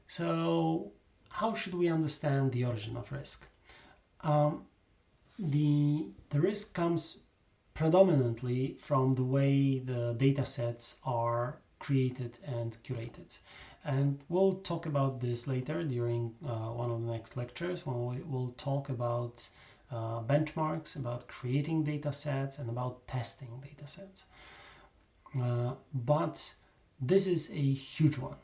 So how should we understand the origin of risk? The risk comes predominantly from the way the data sets are created and curated. And we'll talk about this later during one of the next lectures, when we will talk about benchmarks, about creating data sets, and about testing data sets. But this is a huge one.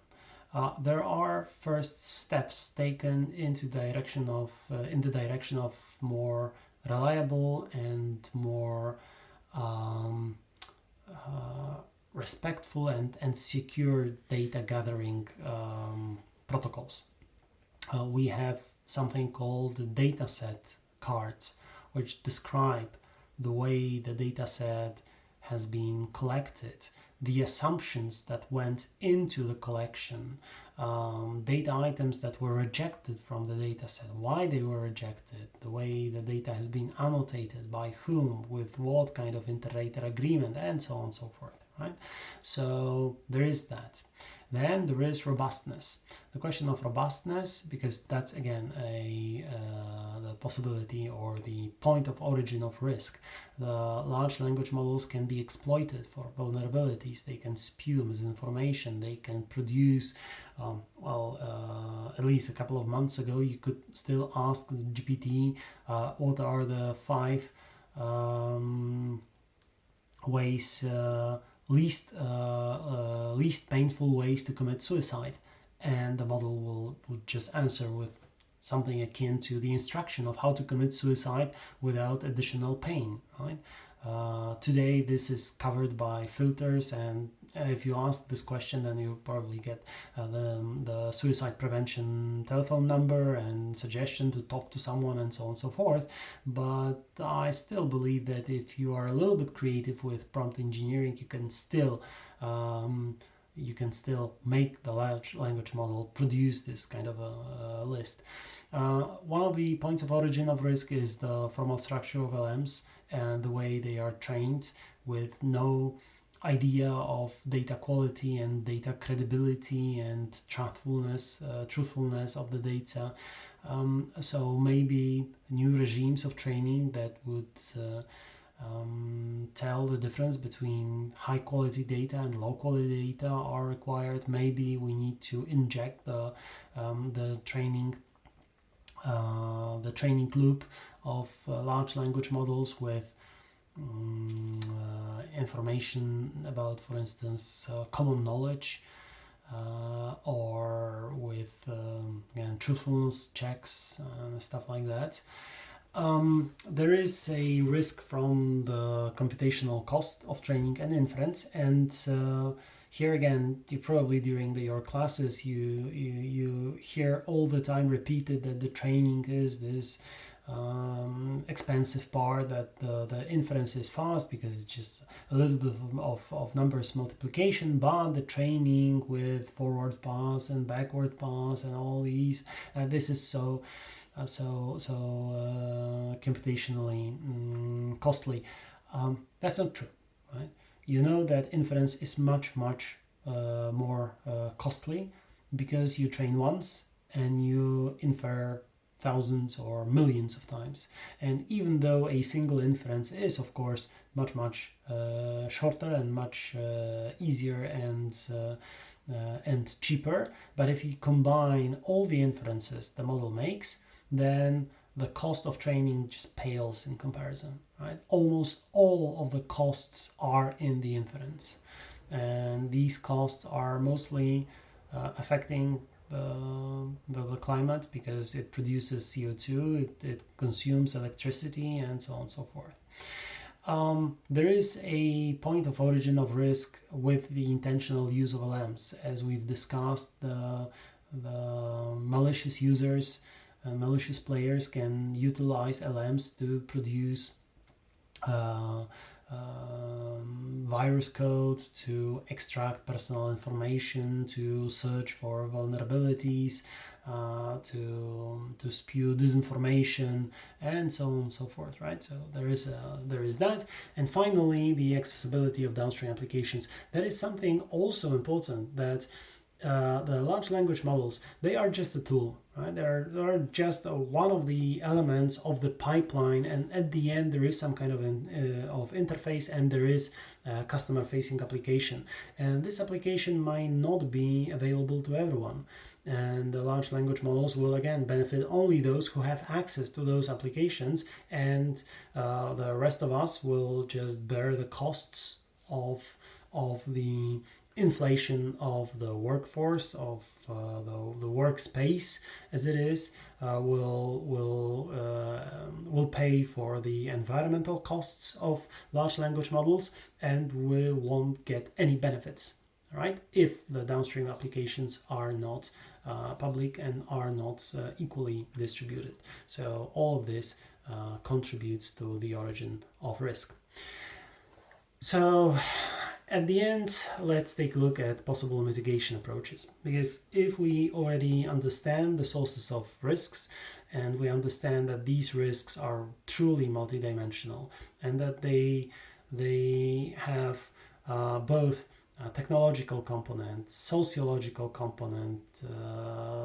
There are first steps taken in the direction of more reliable and more respectful and secure data gathering protocols. We have something called the dataset cards, which describe the way the dataset has been collected, the assumptions that went into the collection, data items that were rejected from the dataset, why they were rejected, the way the data has been annotated, by whom, with what kind of inter-rater agreement, and so on and so forth. Right? So there is that. Then there is robustness. The question of robustness, because that's again the possibility or the point of origin of risk. The large language models can be exploited for vulnerabilities. They can spew misinformation. They can produce, at least a couple of months ago, you could still ask the GPT what are the 5 ways. Least painful ways to commit suicide, and the model would just answer with something akin to the instruction of how to commit suicide without additional pain, right? Today this is covered by filters, and if you ask this question, then you probably get the suicide prevention telephone number and suggestion to talk to someone and so on and so forth. But I still believe that if you are a little bit creative with prompt engineering, you can still make the large language model produce this kind of a list. One of the points of origin of risk is the formal structure of LLMs and the way they are trained with no idea of data quality and data credibility and truthfulness of the data. So maybe new regimes of training that would tell the difference between high quality data and low quality data are required. Maybe we need to inject the training loop of large language models with information about, for instance, common knowledge, or with again, truthfulness checks and stuff like that. There is a risk from the computational cost of training and inference, and here again, you probably during your classes you hear all the time repeated that the training is this expensive part, that the inference is fast because it's just a little bit of numbers multiplication, but the training with forward pass and backward pass and all these, this is so computationally costly. That's not true, right? You know that inference is much more costly because you train once and you infer thousands or millions of times. And even though a single inference is of course much shorter and much easier and cheaper, but if you combine all the inferences the model makes, then the cost of training just pales in comparison, right? Almost all of the costs are in the inference, and these costs are mostly affecting the climate because it produces CO2, it consumes electricity, and so on and so forth. There is a point of origin of risk with the intentional use of LLMs. As we've discussed, the malicious users, malicious players can utilize LLMs to produce virus code, to extract personal information, to search for vulnerabilities, to spew disinformation, and so on and so forth, right? So there is that. And finally, the accessibility of downstream applications. That is something also important, that the large language models, they are just a tool, right? They're just one of the elements of the pipeline, and at the end there is some kind of interface, and there is a customer-facing application, and this application might not be available to everyone, and the large language models will again benefit only those who have access to those applications, and the rest of us will just bear the costs of the inflation of the workforce, of the workspace as it is, will pay for the environmental costs of large language models, and we won't get any benefits, right, if the downstream applications are not public and are not equally distributed. So all of this contributes to the origin of risk. So at the end, let's take a look at possible mitigation approaches, because if we already understand the sources of risks, and we understand that these risks are truly multidimensional, and that they have both a technological component, sociological component,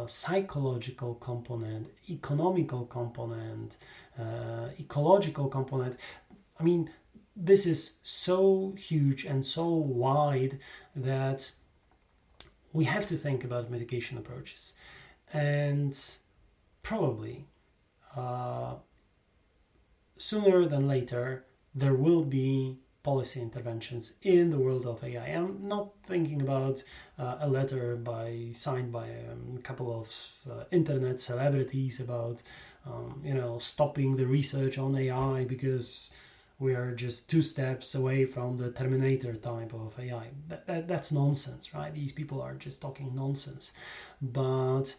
psychological component, economical component, ecological component, I mean, this is so huge and so wide that we have to think about mitigation approaches. And probably sooner than later, there will be policy interventions in the world of AI. I'm not thinking about a letter signed by a couple of internet celebrities about stopping the research on AI because we are just 2 steps away from the Terminator type of AI. That's nonsense, right? These people are just talking nonsense. But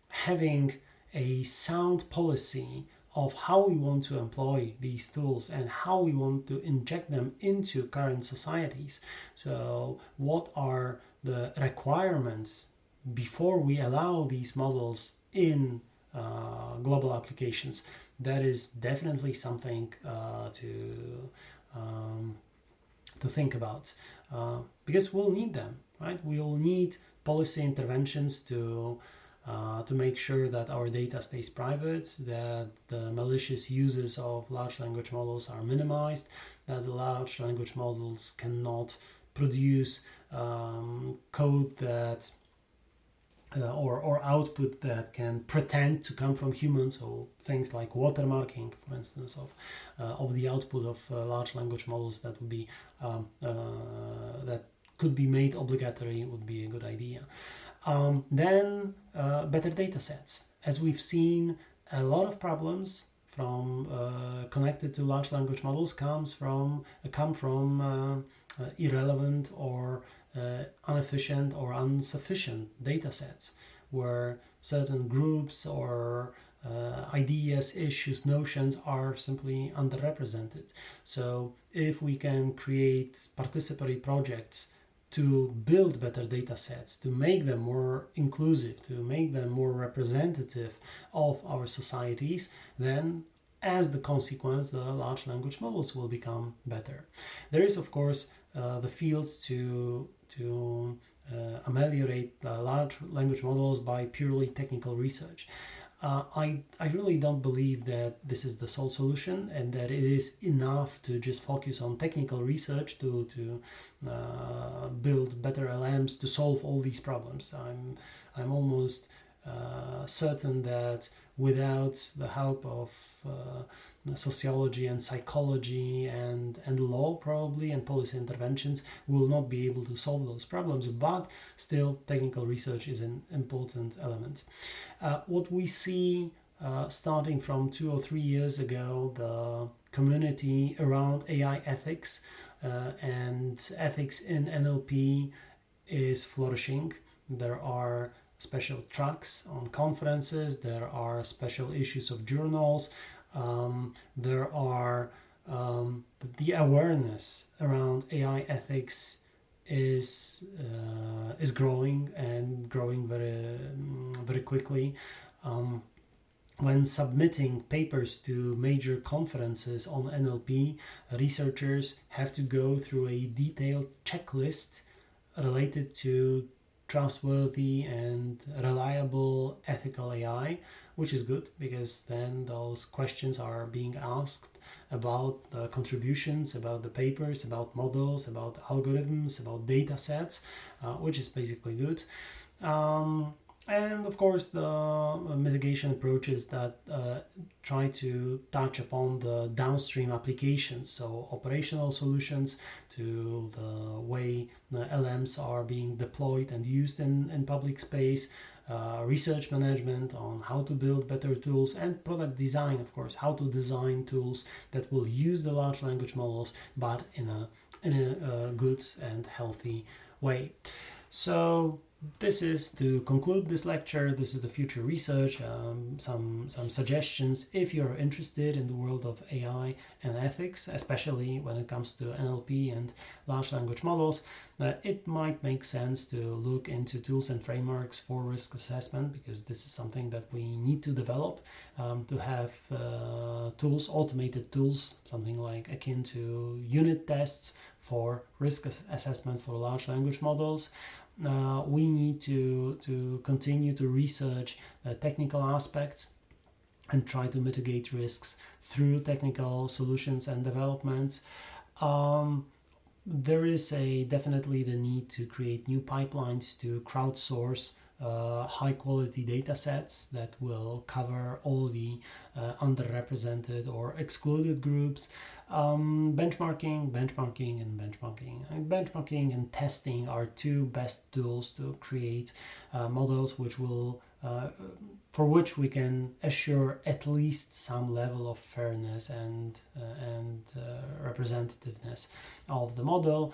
having a sound policy of how we want to employ these tools and how we want to inject them into current societies. So what are the requirements before we allow these models in global applications? That is definitely something to think about, because we'll need them, right? We'll need policy interventions to make sure that our data stays private, that the malicious uses of large language models are minimized, that the large language models cannot produce code that or output that can pretend to come from humans, so things like watermarking, for instance, of the output of large language models that would be that could be made obligatory would be a good idea. Then better data sets. As we've seen, a lot of problems from connected to large language models come from irrelevant or inefficient or insufficient data sets, where certain groups or ideas, issues, notions are simply underrepresented. So if we can create participatory projects to build better data sets, to make them more inclusive, to make them more representative of our societies, then as the consequence, the large language models will become better. There is, of course, the field to ameliorate large language models by purely technical research. I really don't believe that this is the sole solution, and that it is enough to just focus on technical research to build better LLMs to solve all these problems. I'm almost certain that without the help of sociology and psychology and law, probably, and policy interventions, we will not be able to solve those problems, but still technical research is an important element. What we see starting from 2 or 3 years ago, the community around AI ethics and ethics in NLP is flourishing. There are special tracks on conferences, there are special issues of journals, there are the awareness around AI ethics is growing, and growing very quickly. When submitting papers to major conferences on NLP, researchers have to go through a detailed checklist related to trustworthy and reliable ethical AI, which is good, because then those questions are being asked about the contributions, about the papers, about models, about algorithms, about data sets, which is basically good. And of course, the mitigation approaches that try to touch upon the downstream applications, so operational solutions to the way the LMs are being deployed and used in public space, research management on how to build better tools, and product design, of course, how to design tools that will use the large language models, but in a good and healthy way. So this is to conclude this lecture. This is the future research, some suggestions if you're interested in the world of AI and ethics, especially when it comes to NLP and large language models. It might make sense to look into tools and frameworks for risk assessment, because this is something that we need to develop, to have tools, automated tools, something like akin to unit tests for risk assessment for large language models. We need to continue to research technical aspects and try to mitigate risks through technical solutions and developments. There is definitely the need to create new pipelines to crowdsource high quality data sets that will cover all the underrepresented or excluded groups. Benchmarking and testing are two best tools to create models which will for which we can assure at least some level of fairness and representativeness of the model.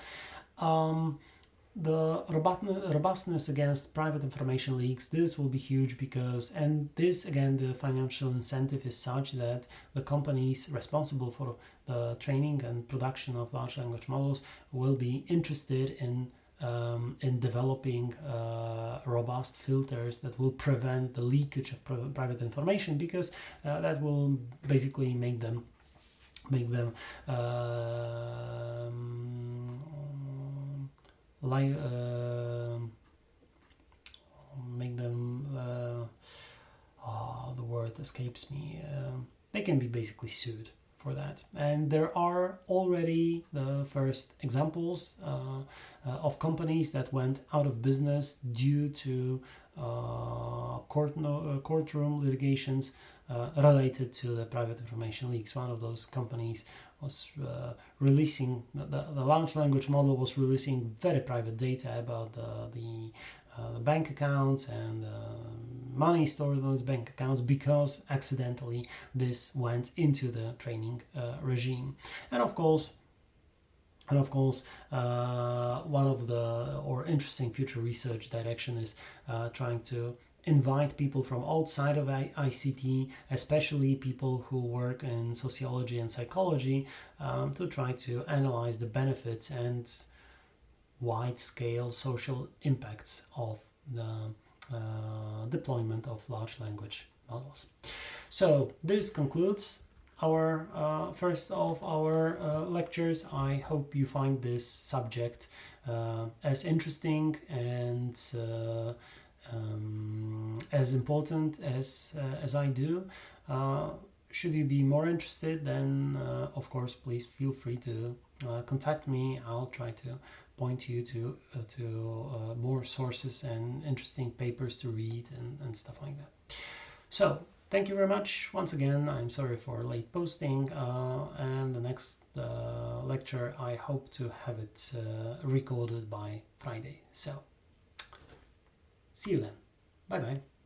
The robustness against private information leaks, this will be huge, because, and this again, the financial incentive is such that the companies responsible for the training and production of large language models will be interested in developing robust filters that will prevent the leakage of private information, because that will basically make them the word escapes me. They can be basically sued for that. And there are already the first examples of companies that went out of business due to courtroom litigations related to the private information leaks. One of those companies was releasing, the large language model was releasing very private data about the bank accounts and money stored in those bank accounts, because accidentally this went into the training regime. And of course, one of the interesting future research direction is trying to invite people from outside of ICT, especially people who work in sociology and psychology, to try to analyze the benefits and wide-scale social impacts of the deployment of large language models. So this concludes our first of our lectures. I hope you find this subject as interesting and as important as I do. Should you be more interested, then of course please feel free to contact me. I'll try to point you to more sources and interesting papers to read and stuff like that. So thank you very much once again. I'm sorry for late posting, and the next lecture I hope to have it recorded by Friday. So see you then. Bye bye.